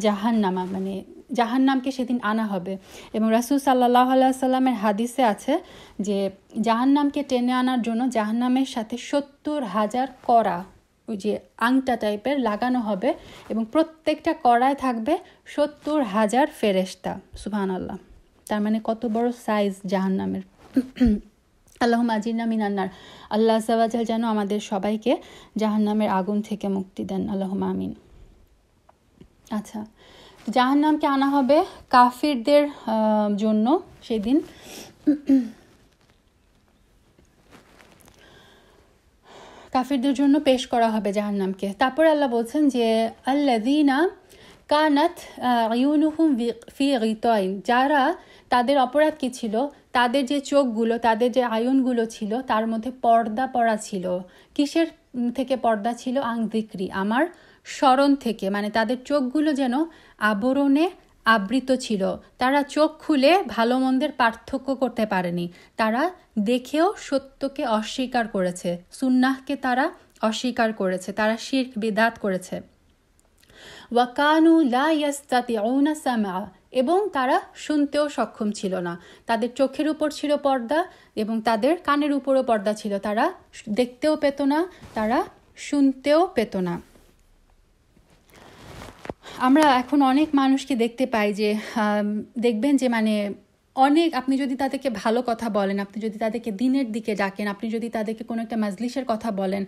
Speaker 1: জাহান্নামা, মানে জাহান্নামকে সেদিন আনা হবে। এবং রাসূল সাল্লাল্লাহু আলাইহি সাল্লামের হাদিসে আছে যে জাহান্নামকে টেনে আনার জন্য জাহান্নামের সাথে 70,000 কড়া, ওই যে আংটা টাইপের লাগানো হবে, এবং প্রত্যেকটা কড়ায় থাকবে 70,000 ফেরেশতা। সুবহানাল্লাহ, তার মানে কত বড় সাইজ জাহান্নামের। আল্লাহুম্মা আজিরনা মিনান নার, আল্লাহ আযজা ওয়া জাল যেন আমাদের সবাইকে জাহান্নামের আগুন থেকে মুক্তি দেন, আল্লাহুম্মা আমিন। আচ্ছা, জাহান্নামকে আনা হবে কাফিরদের জন্য সেদিন। কাফিরদের জন্য পেশ করা হবে জাহান্নামকে। তারপরে আল্লাহ বলছেন যে আল্লাযীনা কানাত আয়ুনুহুম ফি গিতাইন, যারা, তাদের অপরাধ কি ছিল, তাদের যে চোখগুলো, তাদের যে আয়ুনগুলো ছিল তার মধ্যে পর্দা পড়া ছিল। কিসের থেকে পর্দা ছিল? আং যিকরি, আমার স্মরণ থেকে, মানে তাদের চোখগুলো যেন আবরণে আবৃত ছিল। তারা চোখ খুলে ভালো মন্দের পার্থক্য করতে পারেনি। তারা দেখেও সত্যকে অস্বীকার করেছে, সুন্নাহকে তারা অস্বীকার করেছে, তারা শিরক বিদআত করেছে। ওয়াকানু লা ইয়াস্তাতিউনা সামআ, এবং তারা শুনতেও সক্ষম ছিল না। তাদের চোখের উপর ছিল পর্দা এবং তাদের কানের উপরও পর্দা ছিল, তারা দেখতেও পেত না, তারা শুনতেও পেত না। আমরা এখন অনেক মানুষকে দেখতে পাই যে দেখবেন যে মানে অনেক, আপনি যদি তাদেরকে ভালো কথা বলেন, আপনি যদি তাদেরকে দিনের দিকে ডাকেন, আপনি যদি তাদেরকে কোনো একটা মাজলিসের কথা বলেন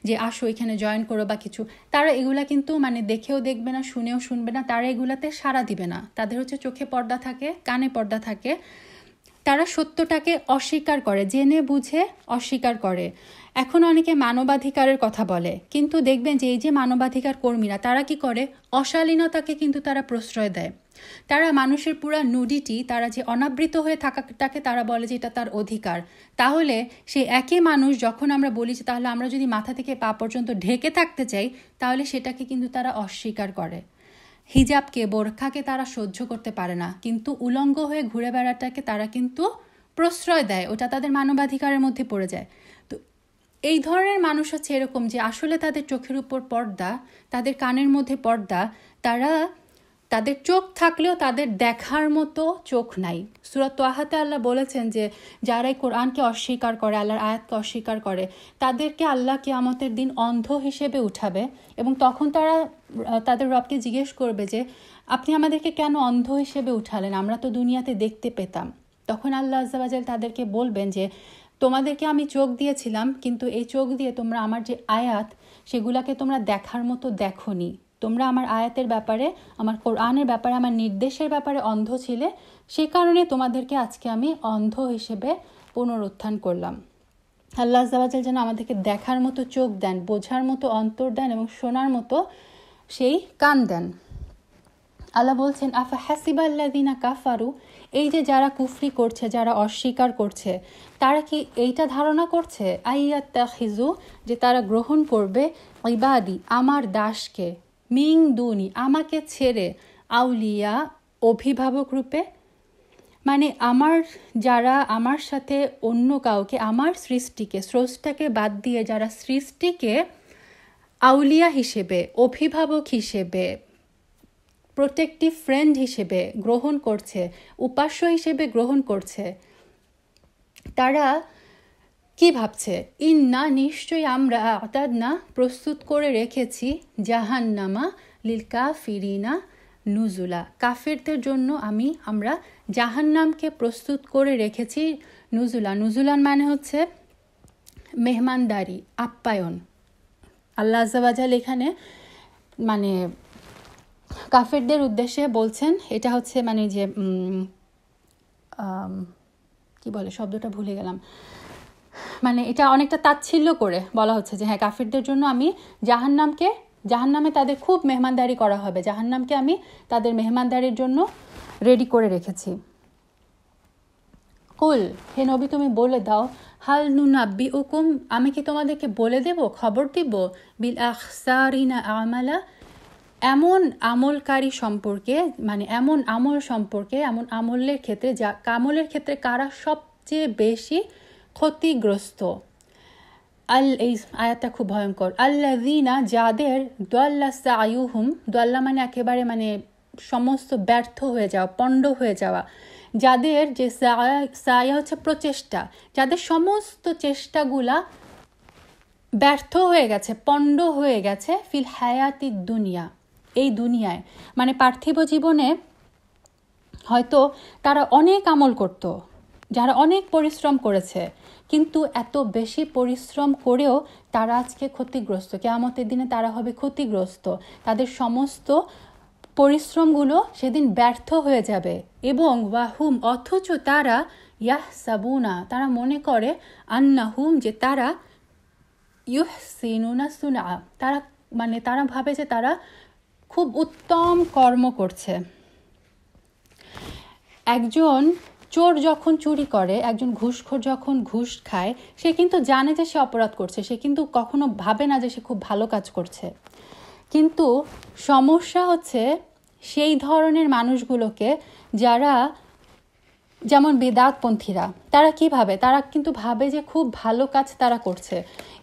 Speaker 1: যে আসো এখানে জয়েন করো বা কিছু, তারা এগুলা কিন্তু মানে দেখেও দেখবে না, শুনেও শুনবে না, তারা এগুলাতে সাড়া দিবে না। তাদের হচ্ছে চোখে পর্দা থাকে, কানে পর্দা থাকে, তারা সত্যটাকে অস্বীকার করে, জেনে বুঝে অস্বীকার করে। এখন অনেকে মানবাধিকারের কথা বলে, কিন্তু দেখবেন যে এই যে মানবাধিকার কর্মীরা, তারা কি করে, অশালীনতাকে কিন্তু তারা প্রশ্রয় দেয়। তারা মানুষের পুরা নুডিটি, তারা যে অনাবৃত হয়ে থাকাটাকে তারা বলে যে এটা তার অধিকার। তাহলে সেই একই মানুষ যখন আমরা বলি যে তাহলে আমরা যদি মাথা থেকে পা পর্যন্ত ঢেকে থাকতে চাই, তাহলে সেটাকে কিন্তু তারা অস্বীকার করে। হিজাবকে, বোরখাকে তারা সহ্য করতে পারে না, কিন্তু উলঙ্গ হয়ে ঘুরে বেড়াটাকে তারা কিন্তু প্রশ্রয় দেয়, ওটা তাদের মানবাধিকারের মধ্যে পড়ে যায়। তো এই ধরনের মানুষ হচ্ছে এরকম যে আসলে তাদের চোখের উপর পর্দা, তাদের কানের মধ্যে পর্দা, তারা, তাদের চোখ থাকলেও তাদের দেখার মতো চোখ নাই। সূরা তাহাতে আল্লাহ বলেছেন যে যারা এই কোরআনকে অস্বীকার করে, আল্লাহর আয়াতকে অস্বীকার করে, তাদেরকে আল্লাহ কিয়ামতের দিন অন্ধ হিসেবে উঠাবে, এবং তখন তারা তাদের রবকে জিজ্ঞেস করবে যে আপনি আমাদেরকে কেন অন্ধ হিসেবে উঠালেন, আমরা তো দুনিয়াতে দেখতে পেতাম। তখন আল্লাহ আযজা ওয়া জাল তাদেরকে বলবেন যে তোমাদেরকে আমি চোখ দিয়েছিলাম, কিন্তু এই চোখ দিয়ে তোমরা আমার যে আয়াত, সেগুলাকে তোমরা দেখার মতো দেখোনি। তোমরা আমার আয়াতের ব্যাপারে, আমার কোরআনের ব্যাপারে, আমার নির্দেশের ব্যাপারে অন্ধ ছিলে, সে কারণে তোমাদেরকে আজকে আমি অন্ধ হিসেবে পুনরুত্থান করলাম। আল্লাহ আযজা ওয়া জাল যেন আমাদেরকে দেখার মতো চোখ দেন, বোঝার মতো অন্তর দেন, এবং শোনার মতো সেই কান দেন। আল্লাহ বলছেন আফা হাসিবাল্লাযিনা কাফারু, এই যে যারা কুফরি করছে, যারা অস্বীকার করছে, তারা কি এইটা ধারণা করছে আইয়াত্তাখিজু, যে তারা গ্রহণ করবে ইবাদি, আমার দাসকে, মিং দুনি, আমাকে ছেড়ে, আউলিয়া, অভিভাবক রূপে, মানে আমার, যারা আমার সাথে অন্য কাউকে, আমার সৃষ্টিকে, স্রষ্টাকে বাদ দিয়ে যারা সৃষ্টিকে আউলিয়া হিসেবে, অভিভাবক হিসেবে, প্রোটেক্টিভ ফ্রেন্ড হিসেবে গ্রহণ করছে, উপাস্য হিসেবে গ্রহণ করছে, তারা কি ভাবছে? ইন্না, নিশ্চয়ই আমরা, আতাদনা, প্রস্তুত করে রেখেছি, জাহান্নামা লিল কাফিরিনা নুজুলা, কাফেরদের জন্য আমরা জাহান্নামকে প্রস্তুত করে রেখেছি। নুজুলা, নুজুলান মানে হচ্ছে মেহমানদারি, আপ্যায়ন। আল্লাহ আযজা ওয়া জাল এখানে মানে কাফেরদের উদ্দেশ্যে বলছেন, এটা হচ্ছে মানে যে কি বলে, শব্দটা ভুলে গেলাম, মানে এটা অনেকটা তাচ্ছিল্য করে বলা হচ্ছে যে হ্যাঁ কাফিরদের জন্য আমি জাহান্নামে তাদের খুব মেহমানদারি করা হবে, জাহান্নামকে আমি তাদের মেহমানদারির জন্য রেডি করে রেখেছি। কুল, হে নবী তুমি বলে দাও, হাল নুনাব্বিউকুম, আমি কি তোমাদেরকে বলে দেব, খবর দিব, বিল আখসারিনা আমালা, এমন আমলকারী সম্পর্কে, মানে এমন আমল সম্পর্কে, এমন আমলের ক্ষেত্রে আমলের ক্ষেত্রে কারা সবচেয়ে বেশি ক্ষতিগ্রস্ত। এই আয়াতটা খুব ভয়ঙ্কর। আল্লাযীনা, যাদের, দাল্লা সায়ুহুম, দাল্লা মানে একেবারে মানে সমস্ত ব্যর্থ হয়ে যাওয়া, পণ্ড হয়ে যাওয়া, যাদের যে সায়া হচ্ছে প্রচেষ্টা, যাদের সমস্ত চেষ্টাগুলা ব্যর্থ হয়ে গেছে, পণ্ড হয়ে গেছে, ফিল হায়াতি দুনিয়া, এই দুনিয়ায়, মানে পার্থিব জীবনে হয়তো তারা অনেক আমল করত, যারা অনেক পরিশ্রম করেছে, কিন্তু এত বেশি পরিশ্রম করেও তারা আজকে ক্ষতিগ্রস্ত, কিয়ামতের দিনে তারা হবে ক্ষতিগ্রস্ত, তাদের সমস্ত পরিশ্রমগুলো সেদিন ব্যর্থ হয়ে যাবে। এবং ওয়াহুম, অথচ তারা ইয়াহসাবুনা, তারা মনে করে, আন্নাহুম, যে তারা, ইউহসিনুনা সুনা, তারা মানে তারা ভাবে যে তারা খুব উত্তম কর্ম করছে। একজন চোর যখন চুরি করে, একজন ঘুষখোর যখন ঘুষ খায়, সে কিন্তু জানে যে সে অপরাধ করছে, সে কিন্তু কখনো ভাবে না যে সে খুব ভালো কাজ করছে। কিন্তু সমস্যা হচ্ছে সেই ধরনের মানুষগুলোকে যারা, যেমন বেদাতপন্থীরা, তারা কি ভাবে, তারা কিন্তু ভাবে যে খুব ভালো কাজ তারা করছে।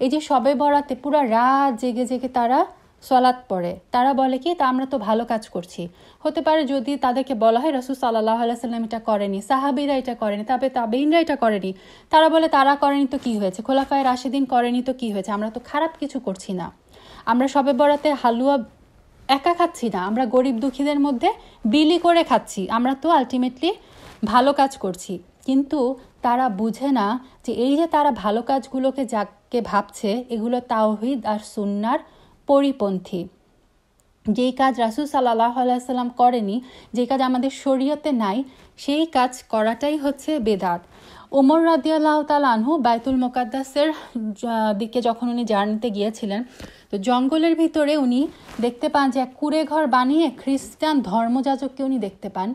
Speaker 1: এই যে শবে বরাতে পুরো রাত জেগে জেগে তারা সলাত পড়ে, তারা বলে কি, তা আমরা তো ভালো কাজ করছি। হতে পারে যদি তাদেরকে বলা হয় রাসূল সাল্লাল্লাহু আলাইহি সাল্লাম এটা করেনি, সাহাবীরা এটা করেনি, তবে তাবেঈনরা এটা করেনি, তারা বলে তারা করেনি তো কি হয়েছে, খোলাফায়ে রাশিদিন করেনি তো কি হয়েছে, আমরা তো খারাপ কিছু করছি না, আমরা শবে বরাতে হালুয়া একা খাচ্ছি না, আমরা গরিব দুঃখীদের মধ্যে বিলি করে খাচ্ছি, আমরা তো আলটিমেটলি ভালো কাজ করছি। কিন্তু তারা বুঝে না যে এই যে তারা ভালো কাজগুলোকে যাকে ভাবছে, এগুলো তাওহীদ আর সুন্নাহর পরিপন্থী। যেই কাজ রাসূল সাল্লাল্লাহু আলাইহি সাল্লাম করেনি, যে কাজ আমাদের শরীয়তে নাই, সেই কাজ করাটাই হচ্ছে বেদাত। ওমর রাদিয়াল্লাহু তাআলা আনহু বাইতুল মুকাদ্দাসের দিকে যখন উনি জার্নিতে গিয়েছিলেন, তো জঙ্গলের ভিতরে উনি দেখতে পান যে এক কুঁড়ে ঘর বানিয়ে খ্রিস্টান ধর্মযাজককে উনি দেখতে পান,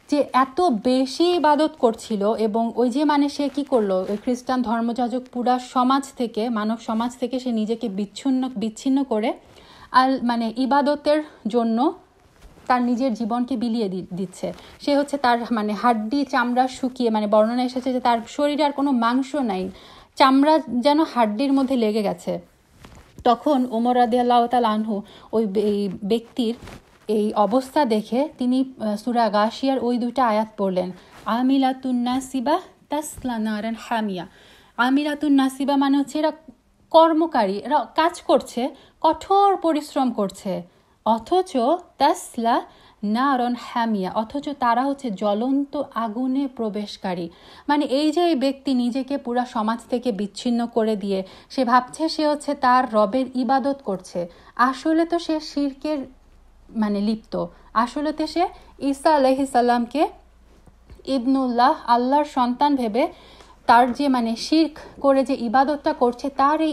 Speaker 1: যে এত বেশি ইবাদত করছিল। এবং ওই যে মানে সে কি করলো, ওই খ্রিস্টান ধর্মযাজক পুরা সমাজ থেকে, মানব সমাজ থেকে সে নিজেকে বিচ্ছিন্ন করে মানে ইবাদতের জন্য তার নিজের জীবনকে বিলিয়ে দিচ্ছে। সে হচ্ছে তার মানে হাড্ডি চামড়া শুকিয়ে, মানে বর্ণনা এসেছে যে তার শরীরে আর কোনো মাংস নাই, চামড়া যেন হাড্ডির মধ্যে লেগে গেছে। তখন ওমর রাদিয়াল্লাহু তাআলা আনহু ওই ব্যক্তির এই অবস্থা দেখে তিনি সূরা গাশিয়ার ওই দুইটা আয়াত পড়লেন, আমিলাতুন নাসিবা তাসলা নারান হামিয়া। আমিলাতুন নাসিবা মানে হচ্ছে এরা কর্মকারী, এরা কাজ করছে, কঠোর পরিশ্রম করছে, অথচ তাসলা নারন হামিয়া, অথচ তারা হচ্ছে জ্বলন্ত আগুনে প্রবেশকারী। মানে এই যে এই ব্যক্তি নিজেকে পুরা সমাজ থেকে বিচ্ছিন্ন করে দিয়ে সে ভাবছে সে হচ্ছে তার রবের ইবাদত করছে, আসলে তো সে শিরকের মানে লিপ্ত, আসলে তো সে ঈসা আলাইহিস সালামকে ইবনুল্লাহ, আল্লাহর সন্তান ভেবে তার যে মানে শিরক করে যে ইবাদতটা করছে, তার এই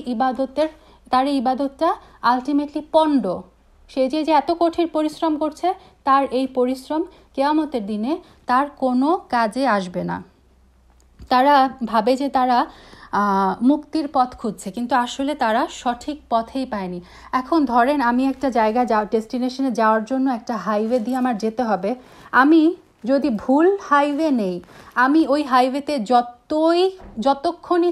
Speaker 1: ইবাদতটা আলটিমেটলি পণ্ড। সে যে এত কঠিন পরিশ্রম করছে, তার এই পরিশ্রম কিয়ামতের দিনে তার কোনো কাজে আসবে না। তারা ভাবে যে তারা মুক্তির পথ খুঁজছে, কিন্তু আসলে তারা সঠিক পথেই পায়নি। এখন ধরেন আমি একটা জায়গায় ডেস্টিনেশনে যাওয়ার জন্য একটা হাইওয়ে দিয়ে আমার যেতে হবে, আমি যদি ভুল হাইওয়ে নেই, আমি ওই হাইওয়েতে যতক্ষণই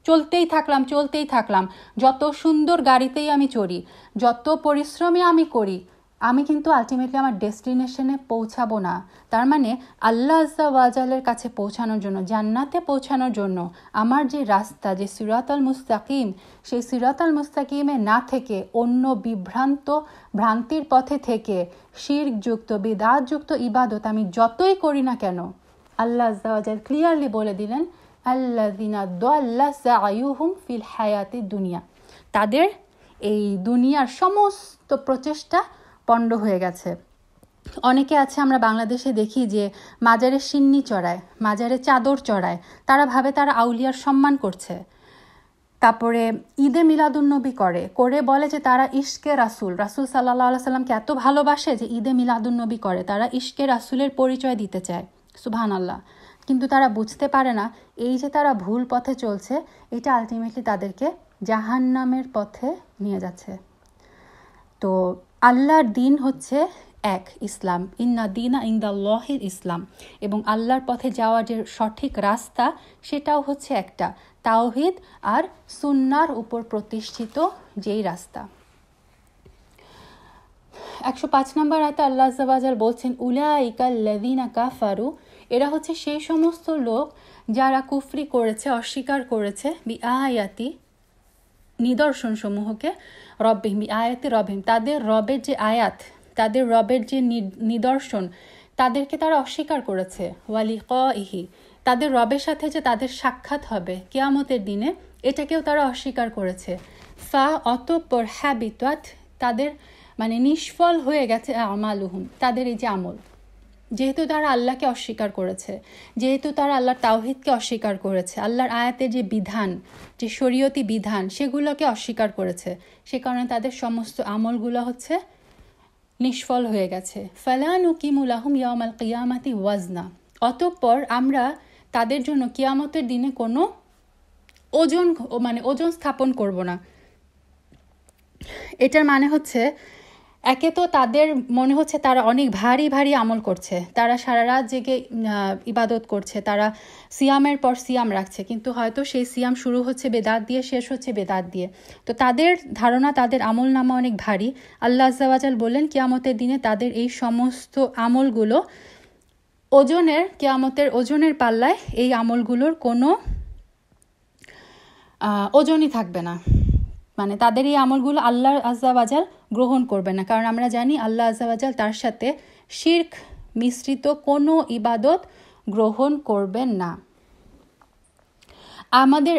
Speaker 1: চলতেই থাকলাম, যত সুন্দর গাড়িতেই আমি চড়ি, যত পরিশ্রমই আমি করি, আমি কিন্তু আলটিমেটলি আমার ডেস্টিনেশনে পৌঁছাবো না। তার মানে আল্লাহ আজ্জা ওয়াজালের কাছে পৌঁছানোর জন্য, জান্নাতে পৌঁছানোর জন্য আমার যে রাস্তা, যে সিরাতাল মুস্তাকিম, সেই সিরাতাল মুস্তাকিমে না থেকে অন্য ভ্রান্তির পথে থেকে শিরকযুক্ত বিদআতযুক্ত ইবাদত আমি যতই করি না কেন, আল্লাহ আজ্জা ওয়াজাল ক্লিয়ারলি বলে দিলেন, আল্লাযিনা দাল্লা সায়ুহুম ফিল হায়াতি দুনিয়া, তাদের এই দুনিয়ার সমস্ত প্রচেষ্টা পণ্ড হয়ে গেছে। অনেকে আছে আমরা বাংলাদেশে দেখি যে মাজারে সিন্নি চড়ায়, মাজারে চাদর চড়ায়, তারা ভাবে তারা আউলিয়ার সম্মান করছে। তারপরে ঈদে মিলাদুন্নবী করে বলে যে তারা ইশকে রাসুল সাল্লাল্লাহু আলাইহি সাল্লামকে এত ভালোবাসে যে ঈদে মিলাদুন্নবী করে, তারা ইশকে রাসুলের পরিচয় দিতে চায়। সুবহানাল্লাহ। কিন্তু তারা বুঝতে পারে না এই যে তারা ভুল পথে চলছে, এটা আলটিমেটলি তাদেরকে জাহান্নামের পথে নিয়ে যাচ্ছে। তো আল্লাহর দিন হচ্ছে এক, ইসলাম। ইন্না দিনা ইনদাল্লাহিল ইসলাম। এবং আল্লাহর পথে যাওয়ার যে সঠিক রাস্তা সেটাও হচ্ছে একটা, তাওহীদ আর সুন্নাহর উপর প্রতিষ্ঠিত যেই রাস্তা। 105 নম্বর আয়াতে আল্লাহ আযজা ওয়া জাল বলছেন, উলাইকা আল্লাযীনা কাফারু, এরা হচ্ছে সেই সমস্ত লোক যারা কুফরি করেছে, অস্বীকার করেছে, বিআয়াতি, নিদর্শন সমূহকে, রব্বিহিম, বিআয়াতি রব্বিহিম, তাদের রবের যে আয়াত, তাদের রবের যে নিদর্শন, তাদেরকে তারা অস্বীকার করেছে। ওয়ালিকাইহি, তাদের রবের সাথে যে তাদের সাক্ষাৎ হবে কিয়ামতের দিনে, এটাকেও তারা অস্বীকার করেছে। ফা, অতঃপর, হাবিতাত, তাদের মানে নিষ্ফল হয়ে গেছে আমালুহুম, তাদের এই যে আমল। যেহেতু তারা আল্লাহকে অস্বীকার করেছে, যেহেতু তারা আল্লাহর তাওহীদকে অস্বীকার করেছে, আল্লাহর আয়াতের যে বিধান, যে শরীয়তি বিধান, সেগুলোকে অস্বীকার করেছে, সে কারণে তাদের সমস্ত আমলগুলো হচ্ছে নিষ্ফল হয়ে গেছে। ফালা নুকিমু লাহুম ইয়াউমাল কিয়ামাতি ওয়াজনা, অতঃপর আমরা তাদের জন্য কিয়ামতের দিনে কোনো ওজন স্থাপন করব না। এটার মানে হচ্ছে, একে তো তাদের মনে হচ্ছে তারা অনেক ভারী ভারী আমল করছে, তারা সারা রাত জেগে ইবাদত করছে, তারা সিয়ামের পর সিয়াম রাখছে, কিন্তু হয়তো সেই সিয়াম শুরু হচ্ছে বেদাত দিয়ে, শেষ হচ্ছে বেদাত দিয়ে। তো তাদের ধারণা তাদের আমল নামা অনেক ভারী। আল্লাহ আযজা ওয়া জাল বললেন কিয়ামতের দিনে তাদের এই সমস্ত আমলগুলো কিয়ামতের ওজনের পাল্লায় এই আমলগুলোর কোনো ওজনই থাকবে না। মানে তাদের এই আমলগুলো আল্লাহ আযজা ওয়া জাল গ্রহণ করবে না, কারণ আমরা জানি আল্লাহ আযজা ওয়া জাল তার সাথে শিরক মিশ্রিত কোনো ইবাদত গ্রহণ করবেন না। আমাদের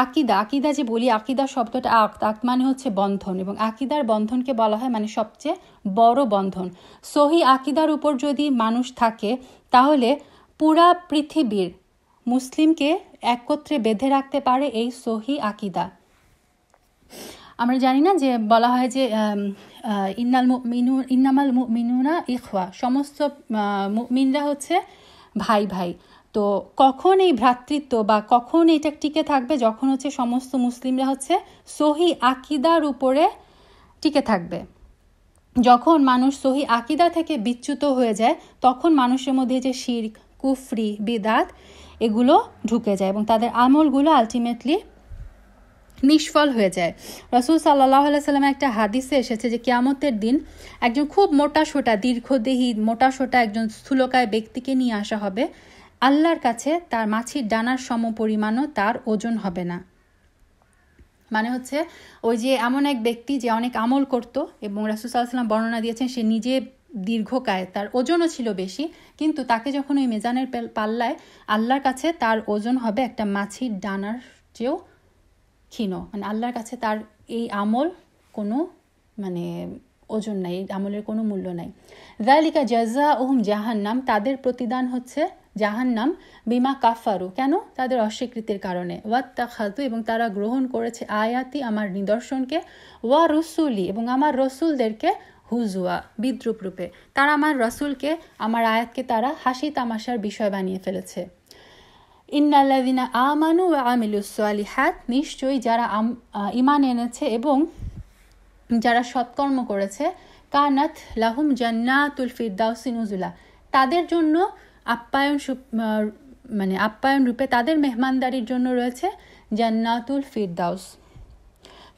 Speaker 1: আকিদা যে বলি, আকিদা শব্দটা আক মানে হচ্ছে বন্ধন, এবং আকিদার বন্ধনকে বলা হয় মানে সবচেয়ে বড় বন্ধন। সহি আকিদার উপর যদি মানুষ থাকে, তাহলে পুরা পৃথিবীর মুসলিমকে একত্রে বেঁধে রাখতে পারে এই সহি আকিদা। আমরা জানি না যে বলা হয় যে ইন্নামাল মুমিনুনা ইখওয়া, সমস্ত মুমিনরা হচ্ছে ভাই ভাই। তো কখন এই ভ্রাতৃত্ব বা কখন এটা টিকে থাকবে, যখন হচ্ছে সমস্ত মুসলিমরা হচ্ছে সহি আকিদার উপরে টিকে থাকবে। যখন মানুষ সহি আকিদা থেকে বিচ্যুত হয়ে যায়, তখন মানুষের মধ্যে যে শিরক, কুফরি, বিদাত এগুলো ঢুকে যায় এবং তাদের আমলগুলো আলটিমেটলি নিষ্ফল হয়ে যায়। রাসূল সাল্লাল্লাহু আলাইহি সাল্লামের একটা হাদিসে এসেছে যে কিয়ামতের দিন একজন খুব মোটাসোটা, দীর্ঘদেহী, মোটাসোটা একজন স্থূলকায় ব্যক্তিকে নিয়ে আসা হবে। আল্লাহর কাছে তার মাছির ডানার সমপরিমাণও তার ওজন হবে না। মানে হচ্ছে ওই যে এমন এক ব্যক্তি যে অনেক আমল করত, এবং রাসূল সাল্লাল্লাহু আলাইহি ওয়াসাল্লাম বর্ণনা দিয়েছেন সে নিজে দীর্ঘকায়, তার ওজনও ছিল বেশি, কিন্তু তাকে যখন ওই মিজানের পাল্লায় আল্লাহর কাছে তার ওজন হবে একটা মাছির ডানার চেয়েও ক্ষীণ। মানে আল্লাহর কাছে তার এই আমল কোনো ওজন নাই, এই আমলের কোনো মূল্য নাই। যালিকা জাযাউহুম জাহান্নাম, তাদের প্রতিদান হচ্ছে জাহান্নাম, বিমা কাফারু, কেন? তাদের অস্বীকৃতির কারণে। ওয়াত্তাখাযু, এবং তারা গ্রহণ করেছে আয়াতি, আমার নিদর্শনকে, ওয়া রুসুলি, এবং আমার রসুলদেরকে, হুজুয়া, বিদ্রূপ রূপে। তারা আমার রসুলকে, আমার আয়াতকে তারা হাসি তামাশার বিষয় বানিয়ে ফেলেছে। ইন্নাল্লাযিনা আমানু ওয়া আমিলুস সালিহাত, নিশ্চয়ই যারা ঈমান এনেছে এবং যারা সৎকর্ম করেছে, কানাত লাহুম জান্নাতুল ফিরদাউসি নুজুলা, তাদের জন্য আপ্যায়ন রূপে, তাদের মেহমানদারির জন্য রয়েছে জান্নাতুল ফিরদাউস,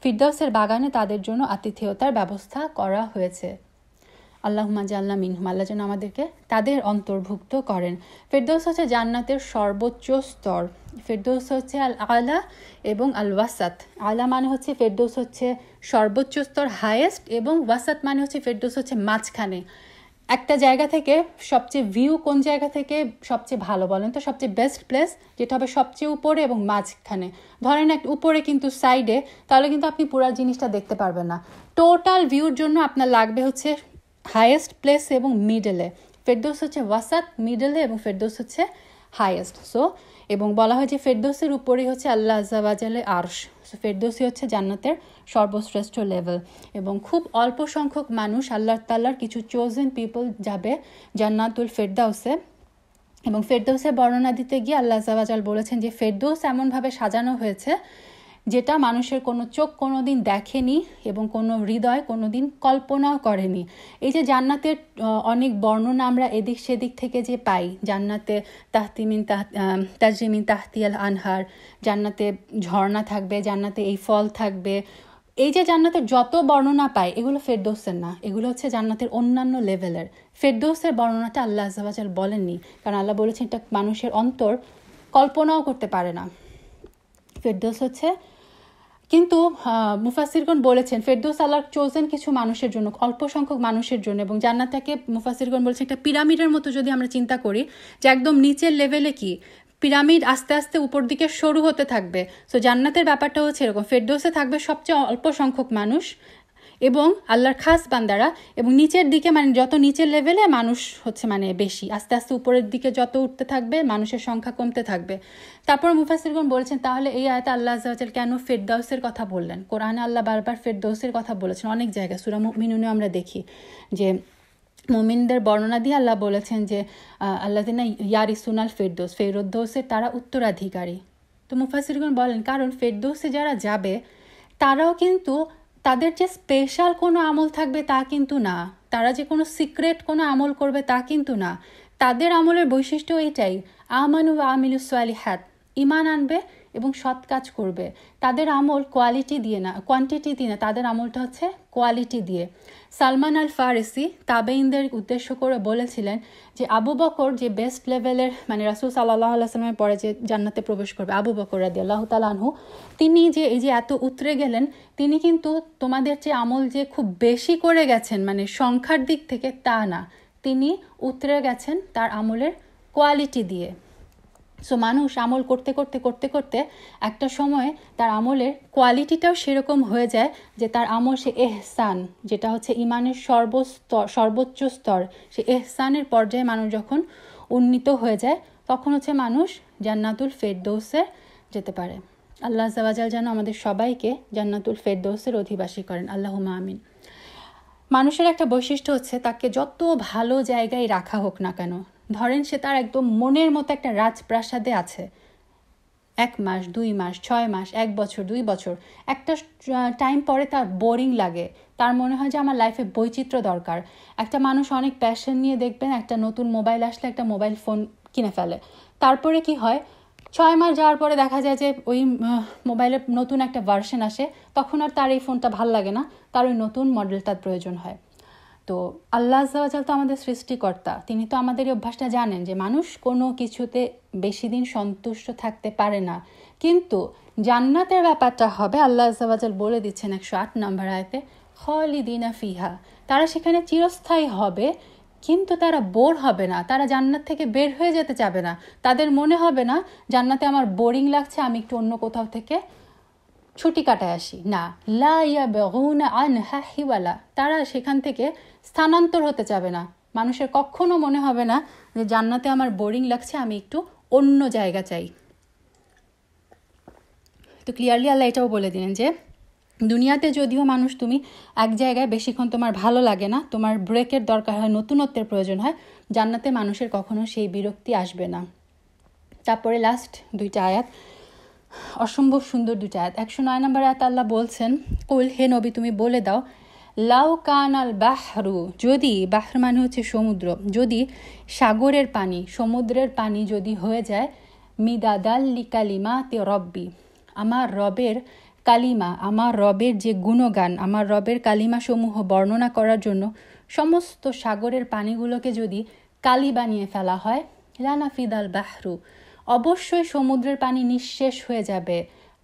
Speaker 1: ফিরদাউসের বাগানে তাদের জন্য আতিথেয়তার ব্যবস্থা করা হয়েছে। আল্লাহুম্মা জাআলনা মিনহুম, আল্লাহ যেন আমাদেরকে তাদের অন্তর্ভুক্ত করেন। ফিরদাউস হচ্ছে জান্নাতের সর্বোচ্চ স্তর। ফিরদাউস হচ্ছে আল আলা এবং আল ওয়াসাত। আলা মানে হচ্ছে ফিরদাউস হচ্ছে সর্বোচ্চ স্তর, হাইয়েস্ট, এবং ওয়াসাত মানে হচ্ছে ফিরদাউস হচ্ছে মাঝখানে। একটা জায়গা থেকে সবচেয়ে ভিউ কোন জায়গা থেকে সবচেয়ে ভালো বলেন তো? সবচেয়ে বেস্ট প্লেস যেটা হবে সবচেয়ে উপরে এবং মাঝখানে। ধরেন একটা উপরে কিন্তু সাইডে, তাহলে কিন্তু আপনি পুরো জিনিসটা দেখতে পারবেন না। টোটাল ভিউর জন্য আপনার লাগবে হচ্ছে হাইয়েস্ট প্লেস এবং মিডলে, ফেরদৌস হচ্ছে ওয়াসাত, মিডলে, এবং ফেরদৌস হচ্ছে হাইয়েস্ট। সো এবং বলা হয় যে ফেরদৌসের উপরেই হচ্ছে আল্লাহ আজ্জা ওয়াজালের আরশ। সো ফেরদৌসই হচ্ছে জান্নাতের সর্বশ্রেষ্ঠ লেভেল, এবং খুব অল্প সংখ্যক মানুষ, আল্লাহ তাআলার কিছু চোজেন পিপল যাবে জান্নাতুল ফেরদাউসে। এবং ফেরদৌসের বর্ণনা দিতে গিয়ে আল্লাহ আজ্জা ওয়াজাল বলেছেন যে ফেরদৌস এমনভাবে সাজানো হয়েছে যেটা মানুষের কোনো চোখ কোনো দিন দেখেনি এবং কোনো হৃদয় কোনো দিন কল্পনাও করেনি। এই যে জান্নাতের অনেক বর্ণনা আমরা এদিক সেদিক থেকে যে পাই, জান্নাতে তাজরিমিন তাহতিয়াল আনহার, জান্নাতে ঝর্ণা থাকবে, জান্নাতে এই ফল থাকবে, এই যে জান্নাতের যত বর্ণনা পাই এগুলো ফেরদৌসের না, এগুলো হচ্ছে জান্নাতের অন্যান্য লেভেলের। ফেরদৌসের বর্ণনাটা আল্লাহ আজ্জা ওয়াজাল বলেননি, কারণ আল্লাহ বলেছেন এটা মানুষের অন্তর কল্পনাও করতে পারে না। ফেরদৌস হচ্ছে, কিন্তু মুফাসসিরগণ বলেছেন ফেরদৌস আল্লাহর চোজেন কিছু মানুষের জন্য, অল্প সংখ্যক মানুষের জন্য। এবং জান্নাতটাকে মুফাসসিরগণ বলেছেন একটা পিরামিডের মতো যদি আমরা চিন্তা করি, যে একদম নিচের লেভেলে কি পিরামিড আস্তে আস্তে উপর দিকে সরু হতে থাকবে। সো জান্নাতের ব্যাপারটা হচ্ছে এরকম, ফেরদৌসে থাকবে সবচেয়ে অল্প সংখ্যক মানুষ এবং আল্লাহর খাস বান্দারা, এবং নিচের দিকে মানে যত নিচের লেভেলে মানুষ হচ্ছে মানে বেশি, আস্তে আস্তে উপরের দিকে যত উঠতে থাকবে মানুষের সংখ্যা কমতে থাকবে। তারপর মুফাসসিরগণ বলেছেন তাহলে এই আয়াতে আল্লাহ আজ্জা ওয়াজাল কেন ফেরদাউসের কথা বললেন? কোরআনে আল্লাহ বারবার ফেরদাউসের কথা বলেছেন অনেক জায়গায়, সূরা মুমিনুনে আমরা দেখি যে মুমিনদের বর্ণনা দিয়ে আল্লাহ বলেছেন যে আল্লাযিনা ইয়ারিসুনাল ফেরদৌস, ফেরদৌসের তারা উত্তরাধিকারী। তো মুফাসসিরগণ বলেন কারণ ফেরদৌসে যারা যাবে তারাও কিন্তু তাদের যে স্পেশাল কোনো আমল থাকবে তা কিন্তু না, তারা যে কোনো সিক্রেট কোনো আমল করবে তা কিন্তু না, তাদের আমলের বৈশিষ্ট্য এইটাই, আমানু ওয়া আমিলুস সালিহাত, ঈমান আনবে এবং সৎ কাজ করবে। তাদের আমল কোয়ালিটি দিয়ে না, কোয়ান্টিটি দিয়ে না, তাদের আমলটা হচ্ছে কোয়ালিটি দিয়ে। সালমান আল ফারিসি তাবেঈনদের উদ্দেশ্য করে বলেছিলেন যে আবু বকর যে বেস্ট লেভেলের, মানে রাসূল সাল্লাল্লাহু আলাইহি ওয়াসাল্লামের পরে যে জান্নাতে প্রবেশ করবে আবু বকর রাদিয়াল্লাহু তাআলা আনহু, তিনি যে এই যে এত উতরে গেলেন, তিনি কিন্তু তোমাদের যে আমল যে খুব বেশি করে গেছেন মানে সংখ্যার দিক থেকে তা না, তিনি উতরে গেছেন তার আমলের কোয়ালিটি দিয়ে। সো মানুষ আমল করতে করতে করতে করতে একটা সময় তার আমলের কোয়ালিটিটাও সেরকম হয়ে যায় যে তার আমল সে এহসান, যেটা হচ্ছে ইমানের সর্বোচ্চ স্তর, সে এহসানের পর্যায়ে মানুষ যখন উন্নীত হয়ে যায় তখন হচ্ছে মানুষ জান্নাতুল ফেরদৌসে যেতে পারে। আল্লাহ আজ্জা ওয়াজাল যেন আমাদের সবাইকে জান্নাতুল ফেরদৌসের অধিবাসী করেন, আল্লাহুম্মা আমিন। মানুষের একটা বৈশিষ্ট্য হচ্ছে তাকে যত ভালো জায়গায় রাখা হোক না কেন, ধরেন সে তার একদম মনের মতো একটা রাজপ্রাসাদে আছে, 1 মাস 2 মাস 6 মাস 1 বছর 2 বছর, একটা টাইম পরে তার বোরিং লাগে, তার মনে হয় যে আমার লাইফে বৈচিত্র্য দরকার। একটা মানুষ অনেক প্যাশন নিয়ে দেখবেন একটা নতুন মোবাইল আসলে একটা মোবাইল ফোন কিনে ফেলে, তারপরে কি হয় 6 মাস যাওয়ার পরে দেখা যায় যে ওই মোবাইলের নতুন একটা ভার্সন আসে, তখন আর তার এই ফোনটা ভাল লাগে না, তার ওই নতুন মডেলটার প্রয়োজন হয়। তো আল্লাহ আজ্জা ওয়াজাল তো আমাদের সৃষ্টিকর্তা, তিনি তো আমাদের এই অভ্যাসটা জানেন যে মানুষ কোনো কিছুতে বেশি দিন সন্তুষ্ট থাকতে পারে না। কিন্তু জান্নাতের ব্যাপারটা হবে, আল্লাহ আজ্জা ওয়াজাল বলে দিচ্ছেন 108 নম্বর আয়াতে, খালিদিনা ফিহা, তারা সেখানে চিরস্থায়ী হবে, কিন্তু তারা বোর হবে না, তারা জান্নাত থেকে বের হয়ে যেতে চাবে না, তাদের মনে হবে না জান্নাতে আমার বোরিং লাগছে, আমি একটু অন্য কোথাও থেকে ছুটি কাটায় আসি, না, লা ইয়াবগুনা আনহা হিওয়ালা, তারা সেখান থেকে স্থানান্তর হতে চাবে না। মানুষের কখনো মনে হবে না যে জান্নাতে আমার বোরিং লাগছে, আমি একটু অন্য জায়গা চাই। তো ক্লিয়ারলি আল্লাহ এটাও বলে দিলেন যে দুনিয়াতে যদিও মানুষ তুমি এক জায়গায় বেশিক্ষণ তোমার ভালো লাগে না, তোমার ব্রেকের দরকার হয়, নতুনত্বের প্রয়োজন হয়, জান্নাতে মানুষের কখনো সেই বিরক্তি আসবে না। তারপরে লাস্ট 2টা আয়াত, অসম্ভব সুন্দর 2টা আয়াত। 109 নম্বর আয়াত আল্লাহ বলছেন, কুল, হে নবী তুমি বলে দাও, লাউ কানাল বাহরু, যদি, বাহর মানে হচ্ছে সমুদ্র, যদি সাগরের পানি, সমুদ্রের পানি যদি হয়ে যায়, মিদাদাল লিকালিমাতি রব্বি, আমার রবের কালিমা, আমার রবের যে গুণগান, আমার রবের কালিমা সমূহ বর্ণনা করার জন্য সমস্ত সাগরের পানিগুলোকে যদি কালি বানিয়ে ফেলা হয়, লানাফিদাল বাহরু, অবশ্যই সমুদ্রের পানি নিঃশেষ হয়ে যাবে,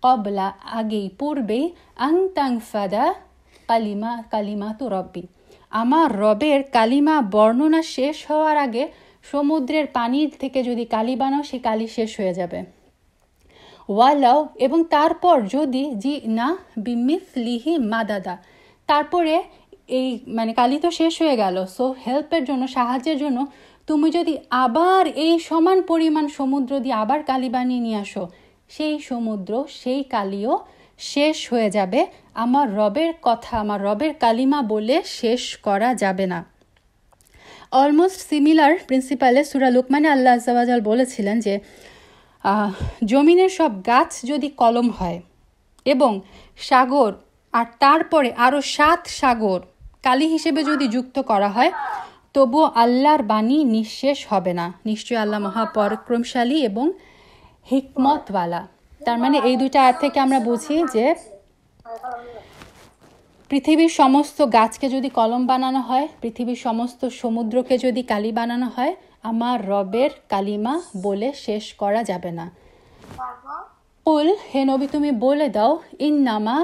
Speaker 1: কবলা আগেই পূর্বেই, আংতাংফাদা কালিমাতু রব্বি, আমার রবের কালিমা বর্ণনা শেষ হওয়ার আগে সমুদ্রের পানির থেকে যদি কালি বানাও সে কালি শেষ হয়ে যাবে। ওয়ালাও, এবং তারপর যদি জি না বিমিসলিহি মাদাদা, তারপরে এই মানে কালি তো শেষ হয়ে গেল, সো হেল্পের জন্য, সাহায্যের জন্য তুমি যদি আবার এই সমান পরিমাণ সমুদ্র দিয়ে আবার কালি বানিয়ে নিয়ে আসো, সেই সমুদ্র, সেই কালিও শেষ হয়ে যাবে। আমার রবের কথা, আমার রবের কালিমা বলে শেষ করা যাবে না। অলমোস্ট সিমিলার প্রিন্সিপালে সূরা লুকমানে আল্লাহ আযজা ওয়া জাল বলেছিলেন যে জমিনের সব গাছ যদি কলম হয় এবং সাগর আর তারপরে আরও 7 সাগর কালি হিসেবে যদি যুক্ত করা হয়, তবুও আল্লাহর বাণী নিঃশেষ হবে না। নিশ্চয়ই আল্লাহ মহাপরাক্রমশালী এবং হিকমতওয়ালা। তার মানে এই দুইটা আয়াত থেকে আমরা বুঝি যে পৃথিবীর সমস্ত গাছকে যদি কলম বানানো হয়, পৃথিবীর সমস্ত সমুদ্রকে যদি কালি বানানো হয়, আমার রবের কালিমা বলে শেষ করা যাবে না। কুল, হে নবী তুমি বলে দাও, ইন্নামা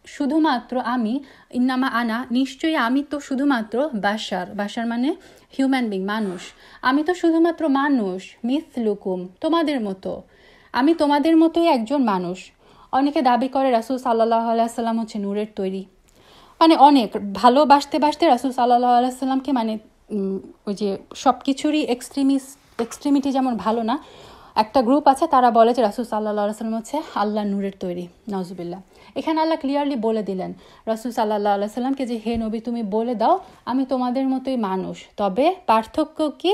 Speaker 1: শুধুমাত্র আমি, ইন্নামা আনা নিশ্চয়ই আমি তো শুধুমাত্র বাশার, বাশার মানে হিউম্যান বিং, মানুষ, আমি তো শুধুমাত্র মানুষ, মিথলুকুম তোমাদের মতো, আমি তোমাদের মতোই একজন মানুষ। অনেকে দাবি করে রাসূল সাল্লাল্লাহু আলাইহি সাল্লাম হচ্ছে নূরের তৈরি, মানে অনেক ভালোবাসতে বাসতে রাসূল সাল্লাল্লাহু আলাইহি সাল্লামকে মানে ওই যে সব কিছুরই এক্সট্রিমিটি যেমন ভালো না, একটা গ্রুপ আছে তারা বলে যে রাসূল সাল্লাল্লাহু আলাইহি সাল্লাম হচ্ছে আল্লাহ নূরের তৈরি, নাউজুবিল্লাহ। এখানে আল্লাহ ক্লিয়ারলি বলে দিলেন রাসূল সাল্লাল্লাহু আলাইহি সাল্লামকে যে হে নবী তুমি বলে দাও আমি তোমাদের মতোই মানুষ, তবে পার্থক্য কি,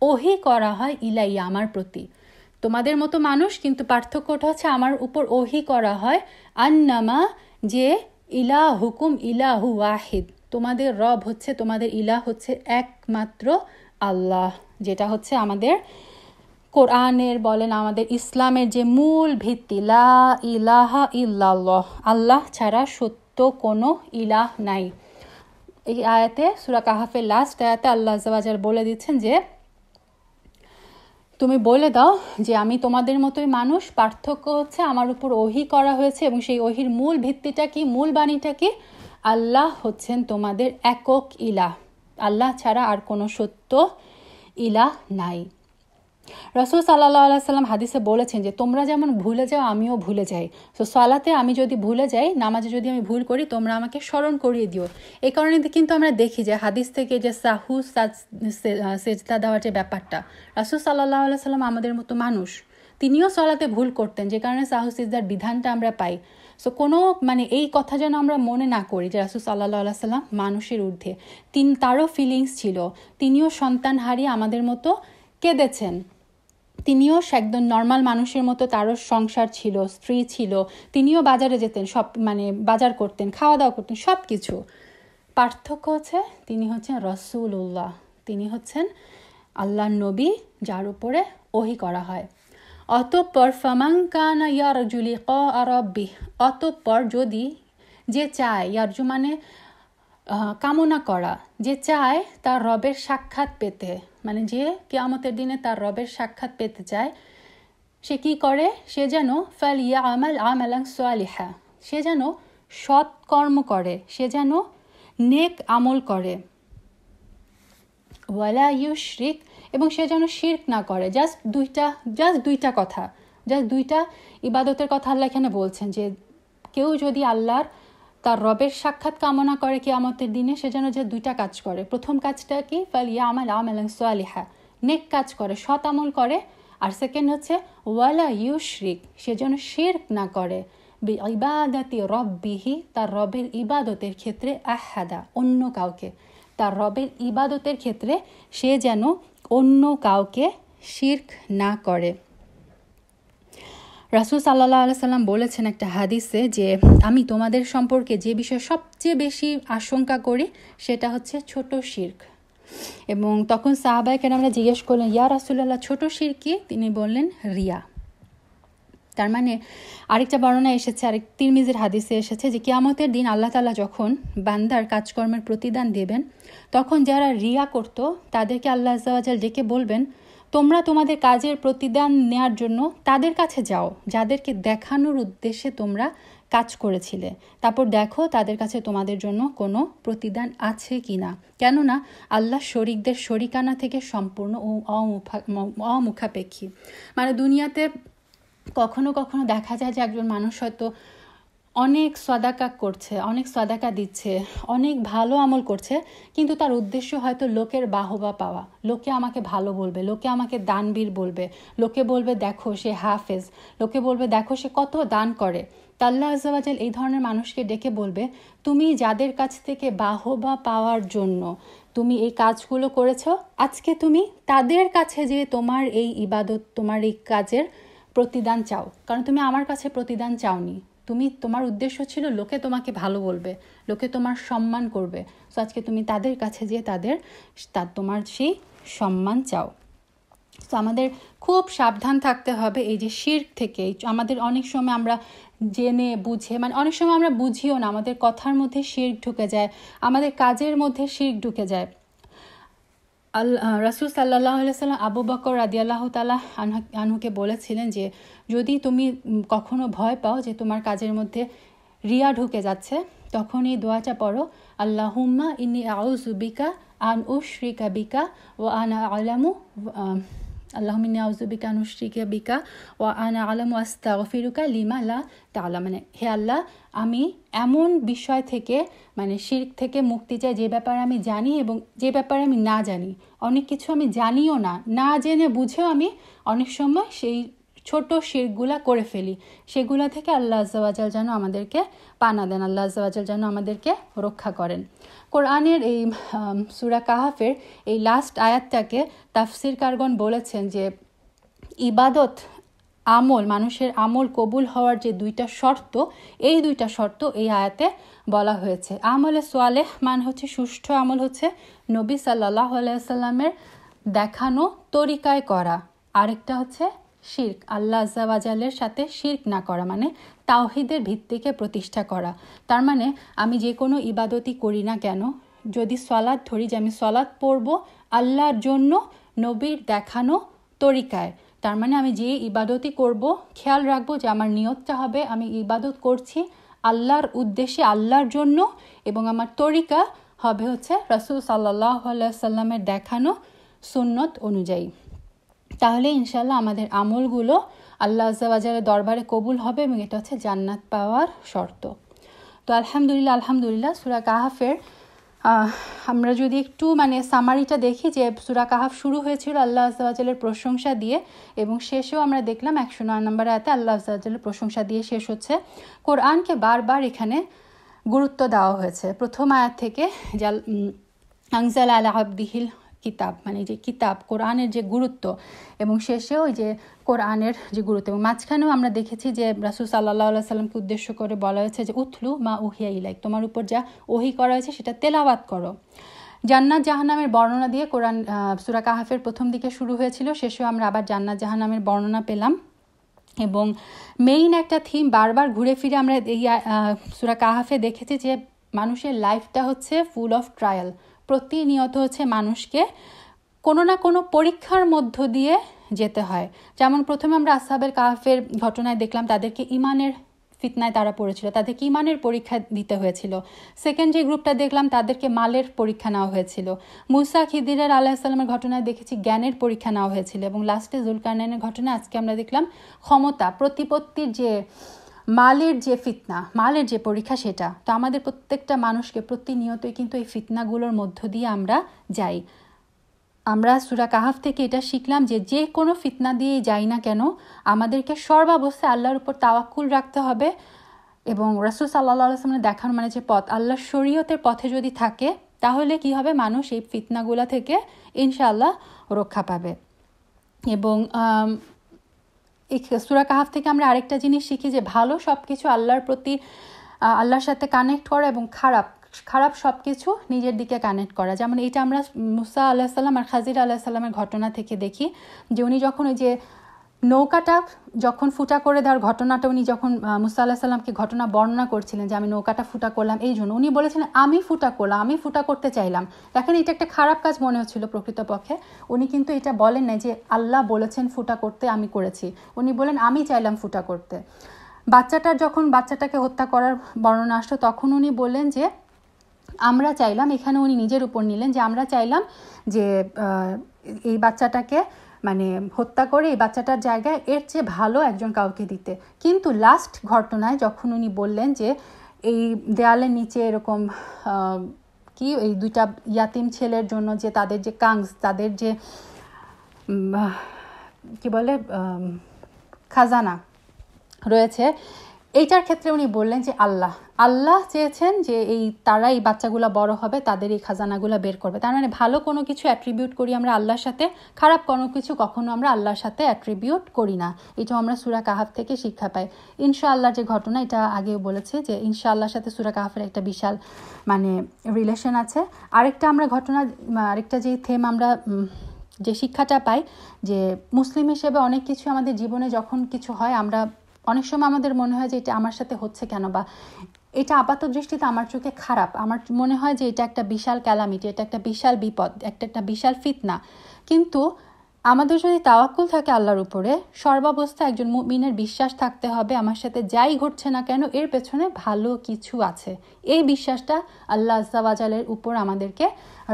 Speaker 1: ওহি করা হয় ইলাইয়া আমার প্রতি, তোমাদের মতো মানুষ, কিন্তু পার্থক্যটা হচ্ছে আমার উপর ওহি করা হয়, আন্নামা যে ইলাহুকুম ইলাহু ওয়াহিদ, তোমাদের রব হচ্ছে, তোমাদের ইলাহ হচ্ছে একমাত্র আল্লাহ, যেটা হচ্ছে আমাদের কোরআনের বলেন আমাদের ইসলামের যে মূল ভিত্তি, লা ইলাহা ইল্লাল্লাহ, আল্লাহ ছাড়া সত্য কোনো ইলাহ নাই। এই আয়াতে সূরা কাহাফের লাস্ট আয়াতে আল্লাহ আযজা ওয়া জাল বলে দিচ্ছেন যে তুমি বলে দাও যে আমি তোমাদের মতোই মানুষ, পার্থক্য হচ্ছে আমার উপর ওহি করা হয়েছে এবং সেই ওহির মূল ভিত্তিটা কি, মূল বাণীটা কি, আল্লাহ হচ্ছেন তোমাদের একক ইলাহ, আল্লাহ ছাড়া আর কোনো সত্য ইলাহ নাই। রাসূল সাল্লাল্লাহু আলাইহি সাল্লাম হাদিসে বলেছেন যে তোমরা যেমন ভুলে যাও আমিও ভুলে যাই, তো সালাতে আমি যদি ভুলে যাই, নামাজে যদি আমি ভুল করি, তোমরা আমাকে স্মরণ করিয়ে দিও। এই কারণে কিন্তু আমরা দেখি যে হাদিস থেকে যে সাহু সেজদা দেওয়ার যে ব্যাপারটা, রাসূল সাল্লাল্লাহু আলাইহি সাল্লাম আমাদের মতো মানুষ, তিনিও সালাতে ভুল করতেন, যে কারণে সাহু সেজদার বিধানটা আমরা পাই। সো কোনো মানে এই কথা যেন আমরা মনে না করি যে রাসূল সাল্লাল্লাহু আলাইহি সাল্লাম মানুষের ঊর্ধ্বে, তারও ফিলিংস ছিল, তিনিও সন্তান হারিয়ে আমাদের মতো কেঁদেছেন, তিনিও একদম নর্মাল মানুষের মতো, তারও সংসার ছিল, স্ত্রী ছিল, তিনিও বাজারে যেতেন, সব মানে বাজার করতেন, খাওয়া দাওয়া করতেন, সব কিছু। পার্থক্য হচ্ছে তিনি হচ্ছেন রাসূলুল্লাহ, তিনি হচ্ছেন আল্লাহর নবী যার উপরে ওহী করা হয়। অতঃপর ফামান কানা ইয়ারজু লিকা রাব্বিহ, অতঃপর যদি যে চায়, ইয়ারজু মানে কামনা করা, যে চায় তার রবের সাক্ষাৎ পেতে, মানে যে কিয়ামতের দিনে তার রবের সাক্ষাৎ পেতে চায়, সে কি করে, সে যেন ফালইয়ামাল আমালান সালিহা, সে যেন সৎ কর্ম করে, সে যেন নেক আমল করে, ওয়ালা ইউশরিক, এবং সে যেন শিরক না করে। জাস্ট দুইটা কথা, জাস্ট দুইটা ইবাদতের কথা আল্লাহ এখানে বলছেন, যে কেউ যদি আল্লাহর তার রবের সাক্ষাৎ কামনা করে কিয়ামতের দিনে, সে যেন যে দুইটা কাজ করে। প্রথম কাজটা কি, ফালইয়ামাল আমালান সালিহা, নেক কাজ করে, সৎ আমল করে, আর সেকেন্ড হচ্ছে ওয়ালা ইউশরিক, সে যেন শিরক না করে, বিইবাদাতি রব্বিহি, তার রবের ইবাদতের ক্ষেত্রে, আহাদা অন্য কাউকে, তার রবের ইবাদতের ক্ষেত্রে সে যেন অন্য কাউকে শিরক না করে। রাসূল সাল্লাল্লাহু আলাইহি সাল্লাম বলেছেন একটা হাদিসে যে আমি তোমাদের সম্পর্কে যে বিষয়ে সবচেয়ে বেশি আশঙ্কা করি সেটা হচ্ছে ছোট শিরক। এবং তখন সাহাবায়ে কেরামরা জিজ্ঞেস করলেন, ইয়া রাসূলুল্লাহ ছোট শিরক কি? তিনি বললেন রিয়া। তার মানে আরেকটা বর্ণনা এসেছে, আরেক তিরমিজির হাদিসে এসেছে যে কিয়ামতের দিন আল্লাহ তাআলা যখন বান্দার কাজকর্মের প্রতিদান দেবেন, তখন যারা রিয়া করত তাদেরকে আল্লাহ আযজা ওয়া জাল ডেকে বলবেন, তোমরা তোমাদের কাজের প্রতিদান নেয়ার জন্য তাদের কাছে যাও যাদেরকে দেখানোর উদ্দেশ্যে তোমরা কাজ করেছিলে, তারপর দেখো তাদের কাছে তোমাদের জন্য কোনো প্রতিদান আছে কিনা, কেননা আল্লাহ শরীকদের শরিকানা থেকে সম্পূর্ণ ও অমুখাপেক্ষী। মানে দুনিয়াতে কখনো কখনো দেখা যায় যে একজন মানুষ হয়তো অনেক সাদাকা করছে, অনেক সাদাকা দিচ্ছে, অনেক ভালো আমল করছে, কিন্তু তার উদ্দেশ্য হয়তো লোকের বাহবা পাওয়া, লোকে আমাকে ভালো বলবে, লোকে আমাকে দানবীর বলবে, লোকে বলবে দেখো সে হাফেজ, লোকে বলবে দেখো সে কত দান করে। তা আল্লাহ আজ্জা ওয়া জাল এই ধরনের মানুষকে ডেকে বলবে, তুমি যাদের কাছ থেকে বাহবা পাওয়ার জন্য তুমি এই কাজগুলো করেছো, আজকে তুমি তাদের কাছে যে তোমার এই ইবাদত, তোমার এই কাজের প্রতিদান চাও, কারণ তুমি আমার কাছে প্রতিদান চাওনি। তুমি, তোমার উদ্দেশ্য ছিল লোকে তোমাকে ভালো বলবে, লোকে তোমার সম্মান করবে, সো আজকে তুমি তাদের কাছে যেয়ে তোমার সেই সম্মান চাও। তো আমাদের খুব সাবধান থাকতে হবে এই যে শিরক থেকে। আমাদের অনেক সময় আমরা জেনে বুঝে, মানে অনেক সময় আমরা বুঝিও না, আমাদের কথার মধ্যে শিরক ঢুকে যায়, আমাদের কাজের মধ্যে শিরক ঢুকে যায়। রাসূল সাল্লাল্লাহু আলাইহি ওয়াসাল্লাম আবু বকর রাদিয়াল্লাহু তাআলা আনহুকে বলেছিলেন যে যদি তুমি কখনো ভয় পাও যে তোমার কাজের মধ্যে রিয়া ঢুকে যাচ্ছে, তখন এই দোয়াটা পড়ো, আল্লাহুম্মা ইন্নী আউযু বিকা আন উশরিকা বিকা ওয়া আনা আলামু আল্লাহুম্মা ইন্নী আউযু বিকা আন উশরিকা বিকা ওয়া আনা আলামু আস্তাগফিরুকা লিমা লা তাআলাম, মানে হে আল্লাহ, আমি এমন বিষয় থেকে, মানে শিরক থেকে মুক্তি চাই যে ব্যাপারে আমি জানি এবং যে ব্যাপারে আমি না জানি। অনেক কিছু আমি জানিও না, না জেনে বুঝেও আমি অনেক সময় সেই ছোট শিরকগুলা করে ফেলি, সেগুলা থেকে আল্লাহ আজ্জা ওয়া জাল যেন আমাদেরকে পানা দেন, আল্লাহ আজ্জা ওয়া জাল যেন আমাদেরকে রক্ষা করেন। কোরআনের এই সূরা কাহাফের এই লাস্ট আয়াতটাকে তাফসীরকারগণ বলেছেন যে ইবাদত, আমল, মানুষের আমল কবুল হওয়ার যে দুইটা শর্ত, এই দুইটা শর্ত এই আয়াতে বলা হয়েছে। আমলে সোয়ালেহ মানে হচ্ছে সুষ্ঠু আমল, হচ্ছে নবী সাল্লাল্লাহু আলাইহি সাল্লামের দেখানো তরিকায় করা। আরেকটা হচ্ছে শিরক, আল্লাহ আজ্জা ওয়া জালের সাথে শিরক না করা, মানে তাওহীদের ভিত্তিকে প্রতিষ্ঠা করা। তার মানে আমি যে কোনো ইবাদতই করি না কেন, যদি সালাত ধরি যে আমি সালাত পড়ব আল্লাহর জন্য নবীর দেখানো তরিকায়, তার মানে আমি যে ইবাদতই করব খেয়াল রাখবো যে আমার নিয়তটা হবে আমি ইবাদত করছি আল্লাহর উদ্দেশ্যে, আল্লাহর জন্য, এবং আমার তরিকা হবে হচ্ছে রাসূল সাল্লাল্লাহু আলাইহি সাল্লামের দেখানো সুন্নত অনুযায়ী। তাহলে ইনশাআল্লাহ আমাদের আমলগুলো আল্লাহ আজ্জা ওয়া জালের দরবারে কবুল হবে এবং এটা হচ্ছে জান্নাত পাওয়ার শর্ত। তো আলহামদুলিল্লাহ সূরা কাহাফের আমরা যদি একটু মানে সামারিটা দেখি, যে সূরা কাহাফ শুরু হয়েছিল আল্লাহ আজ্জা ওয়া জালের প্রশংসা দিয়ে এবং শেষেও আমরা দেখলাম 109 নম্বর আয়াতে আল্লাহ আজ্জা ওয়া জালের প্রশংসা দিয়ে শেষ হচ্ছে। কোরআনকে বারবার এখানে গুরুত্ব দেওয়া হয়েছে। প্রথম আয়াত থেকে আনজালা আলা আবদিহিল কিতাব, মানে যে কিতাব, কোরআনের যে গুরুত্ব, এবং শেষেও ওই যে কোরআনের যে গুরুত্ব, এবং মাঝখানেও আমরা দেখেছি যে রাসূল সাল্লাল্লাহু আলাইহি সাল্লামকে উদ্দেশ্য করে বলা হয়েছে যে উতলু মা উহিয়া ইলাইক, তোমার উপর যা ওহী করা হয়েছে সেটা তেলাওয়াত করো। জান্নাত জাহান্নামের বর্ণনা দিয়ে কোরআন সূরা কাহাফের প্রথম দিকে শুরু হয়েছিল, শেষেও আমরা আবার জান্নাত জাহান্নামের বর্ণনা পেলাম। এবং মেইন একটা থিম বারবার ঘুরে ফিরে আমরা এই সূরা কাহাফে দেখেছি যে মানুষের লাইফটা হচ্ছে ফুল অফ ট্রায়াল। প্রতিনিয়ত হচ্ছে মানুষকে কোনো না কোনো পরীক্ষার মধ্য দিয়ে যেতে হয়। যেমন প্রথমে আমরা আসহাবের কাহাফের ঘটনায় দেখলাম তাদেরকে ইমানের ফিতনায় তারা পড়েছিল, তাদেরকে ইমানের পরীক্ষা দিতে হয়েছিল। সেকেন্ড যে গ্রুপটা দেখলাম তাদেরকে মালের পরীক্ষা নেওয়া হয়েছিল। মুসা খিদির আলাইহিস সালামের ঘটনায় দেখেছি জ্ঞানের পরীক্ষা নেওয়া হয়েছিল, এবং লাস্টে যুলকারনাইনের ঘটনায় আজকে আমরা দেখলাম ক্ষমতা, প্রতিপত্তির যে মালের যে ফিতনা, মালের যে পরীক্ষা, সেটা। তো আমাদের প্রত্যেকটা মানুষকে প্রতিনিয়তই কিন্তু এই ফিতনাগুলোর মধ্য দিয়ে আমরা যাই। আমরা সূরা কাহাফ থেকে এটা শিখলাম যে যে কোনো ফিতনা দিয়ে যাই না কেন আমাদেরকে সর্বাবস্থায় আল্লাহর উপর তাওয়াক্কুল রাখতে হবে, এবং রাসূল সাল্লাল্লাহু আলাইহি ওয়াসাল্লামের দেখানো মানে যে পথ, আল্লাহর শরীয়তের পথে যদি থাকে তাহলে কি হবে, মানুষ এই ফিতনাগুলো থেকে ইনশাআল্লাহ রক্ষা পাবে। এবং এই সূরা কাহাফ থেকে আমরা আরেকটা জিনিস শিখি যে ভালো সব কিছু আল্লাহর প্রতি, আল্লাহর সাথে কানেক্ট করা, এবং খারাপ সব কিছু নিজের দিকে কানেক্ট করা। যেমন এটা আমরা মুসা আলাইহিস সালাম আর খাজির আলাইহিস সালামের ঘটনা থেকে দেখি যে উনি যখন ওই যে নৌকাটা যখন ফুটা করে দেওয়ার ঘটনাটা, উনি যখন মুসা আলাইহিস সালামকে ঘটনা বর্ণনা করছিলেন যে আমি নৌকাটা ফুটা করলাম এই জন্য, উনি বলেছিলেন আমি ফুটা করলাম, আমি ফুটা করতে চাইলাম। দেখেন এটা একটা খারাপ কাজ মনে হচ্ছিল প্রকৃতপক্ষে, উনি কিন্তু এটা বলেন না যে আল্লাহ বলেছেন ফুটা করতে আমি করেছি, উনি বলেন আমি চাইলাম ফুটা করতে। বাচ্চাটাকে হত্যা করার বর্ণনা আসলো, তখন উনি বললেন যে আমরা চাইলাম, এখানে উনি নিজের উপর নিলেন যে আমরা চাইলাম যে এই বাচ্চাটাকে মানে হত্যা করে এই বাচ্চাটার জায়গায় এর চেয়ে ভালো একজন কাউকে দিতে। কিন্তু লাস্ট ঘটনায় যখন উনি বললেন যে এই দেয়ালের নিচে এরকম কি এই 2টা ইয়াতিম ছেলের জন্য যে তাদের যে কাংস, তাদের যে কি বলে খাজানা রয়েছে, এইটার ক্ষেত্রে উনি বললেন যে আল্লাহ চেয়েছেন যে তারা এই বাচ্চাগুলো বড় হবে, তাদের এই খাজানাগুলো বের করবে। তার মানে ভালো কোনো কিছু অ্যাট্রিবিউট করি আমরা আল্লাহর সাথে, খারাপ কোনো কিছু কখনো আমরা আল্লাহর সাথে অ্যাট্রিবিউট করি না। এটাও আমরা সূরা কাহাফ থেকে শিক্ষা পাই। ইনশাআল্লাহ যে ঘটনা, এটা আগেও বলেছে যে ইনশাআল্লাহর সাথে সূরা কাহাফের একটা বিশাল মানে রিলেশন আছে। আরেকটা যে থেম আমরা যে শিক্ষাটা পাই, যে মুসলিম হিসেবে অনেক কিছু আমাদের জীবনে যখন কিছু হয়, আমরা অনেক সময় আমাদের মনে হয় যে এটা আমার সাথে হচ্ছে কেন, বা এটা আপাত দৃষ্টিতে আমার চোখে খারাপ, আমার মনে হয় যে এটা একটা বিশাল ক্যালামিটি, এটা একটা বিশাল বিপদ, একটা বিশাল ফিতনা। কিন্তু আমাদের যদি তাওয়াক্কুল থাকে আল্লাহর উপরে, সর্বাবস্থা একজন মুমিনের বিশ্বাস থাকতে হবে আমার সাথে যাই ঘটছে না কেন এর পেছনে ভালো কিছু আছে। এই বিশ্বাসটা আল্লাহ আজ্জা ওয়াজালের উপর আমাদেরকে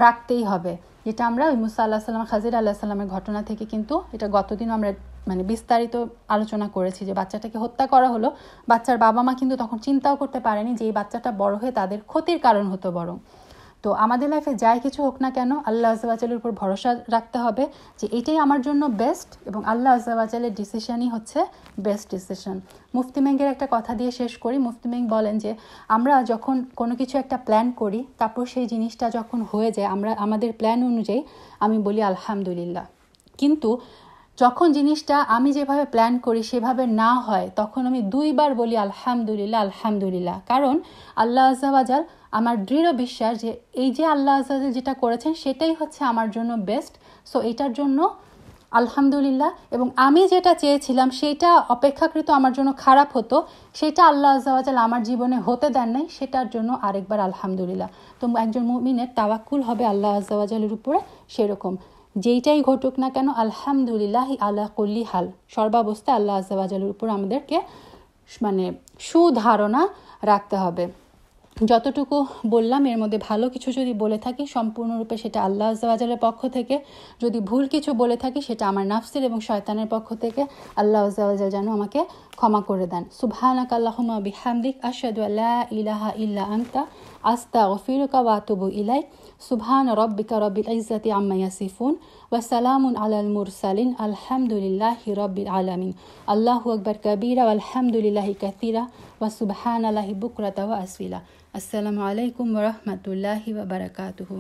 Speaker 1: রাখতেই হবে, যেটা আমরা ওই মুসা আল্লাহ সাল্লাম, খাজির আল্লাহ সাল্লামের ঘটনা থেকে কিন্তু এটা গতদিন আমরা মানে বিস্তারিত আলোচনা করেছি, যে বাচ্চাটাকে হত্যা করা হলো, বাচ্চার বাবা মা কিন্তু তখন চিন্তাও করতে পারেনি যে এই বাচ্চাটা বড় হয়ে তাদের ক্ষতির কারণ হতো বরং। তো আমাদের লাইফে যাই কিছু হোক না কেন আল্লাহ আজ্জা ওয়াজালের উপর ভরসা রাখতে হবে যে এটাই আমার জন্য বেস্ট, এবং আল্লাহ আজ্জা ওয়াজালের ডিসিশনই হচ্ছে বেস্ট ডিসিশন। মুফতি মেঙ্গের একটা কথা দিয়ে শেষ করি। মুফতি মেঙ্গ বলেন যে আমরা যখন কোনো কিছু একটা প্ল্যান করি, তারপর সেই জিনিসটা যখন হয়ে যায়, আমরা আমাদের প্ল্যান অনুযায়ী আমি বলি আলহামদুলিল্লাহ। কিন্তু যখন জিনিসটা আমি যেভাবে প্ল্যান করি সেভাবে না হয়, তখন আমি 2 বার বলি আলহামদুলিল্লাহ আলহামদুলিল্লাহ। কারণ আল্লাহ আজ্জা ওয়াজাল, আমার দৃঢ় বিশ্বাস যে এই যে আল্লাহ আজ্জা ওয়াজাল যেটা করেছেন সেটাই হচ্ছে আমার জন্য বেস্ট। সো এটার জন্য আলহামদুলিল্লাহ। এবং আমি যেটা চেয়েছিলাম সেটা অপেক্ষাকৃত আমার জন্য খারাপ হতো, সেটা আল্লাহ আজ্জা ওয়াজাল আমার জীবনে হতে দেন নাই, সেটার জন্য আরেকবার আলহামদুলিল্লাহ। তো একজন মুমিনের তাওয়াক্কুল হবে আল্লাহ আজ্জা ওয়াজালের উপরে সেরকম, যেইটাই ঘটুক না কেন আলহামদুলিল্লাহ আলা কুল্লি হাল, সর্বাবস্থায় আল্লাহ আজ্জা ওয়াজালের উপর আমাদেরকে মানে সুধারণা রাখতে হবে। যতটুকু বললাম এর মধ্যে ভালো কিছু যদি বলে থাকি সম্পূর্ণরূপে সেটা আল্লাহ আজ্জা ওয়াজালের পক্ষ থেকে, যদি ভুল কিছু বলে থাকি সেটা আমার নাফসের এবং শয়তানের পক্ষ থেকে। আল্লাহ আজ্জা ওয়াজাল যেন আমাকে ক্ষমা করে দেন। সুবহানাকা আল্লাহুম্মা বিহামদিক আশহাদু আল্লা ইলাহা ইল্লা আনতা আস্তাগফিরুকা ওয়া আতুবু ইলাইক। সুবহান রাব্বিকা রাব্বিল ইজ্জাতি আম্মা ইয়াসিফুন ওয়া সালামুন আলাল মুরসালিন আলহামদুলিল্লাহি রাব্বিল আলামিন। আল্লাহু আকবার কাবীরা ওয়া আলহামদুলিল্লাহি কাসীরা ওয়া সুবহানাল্লাহি বুকরাতা ওয়া আসীলা। আসসালামু আলাইকুম ওয়া রাহমাতুল্লাহি ওয়া বারাকাতুহু।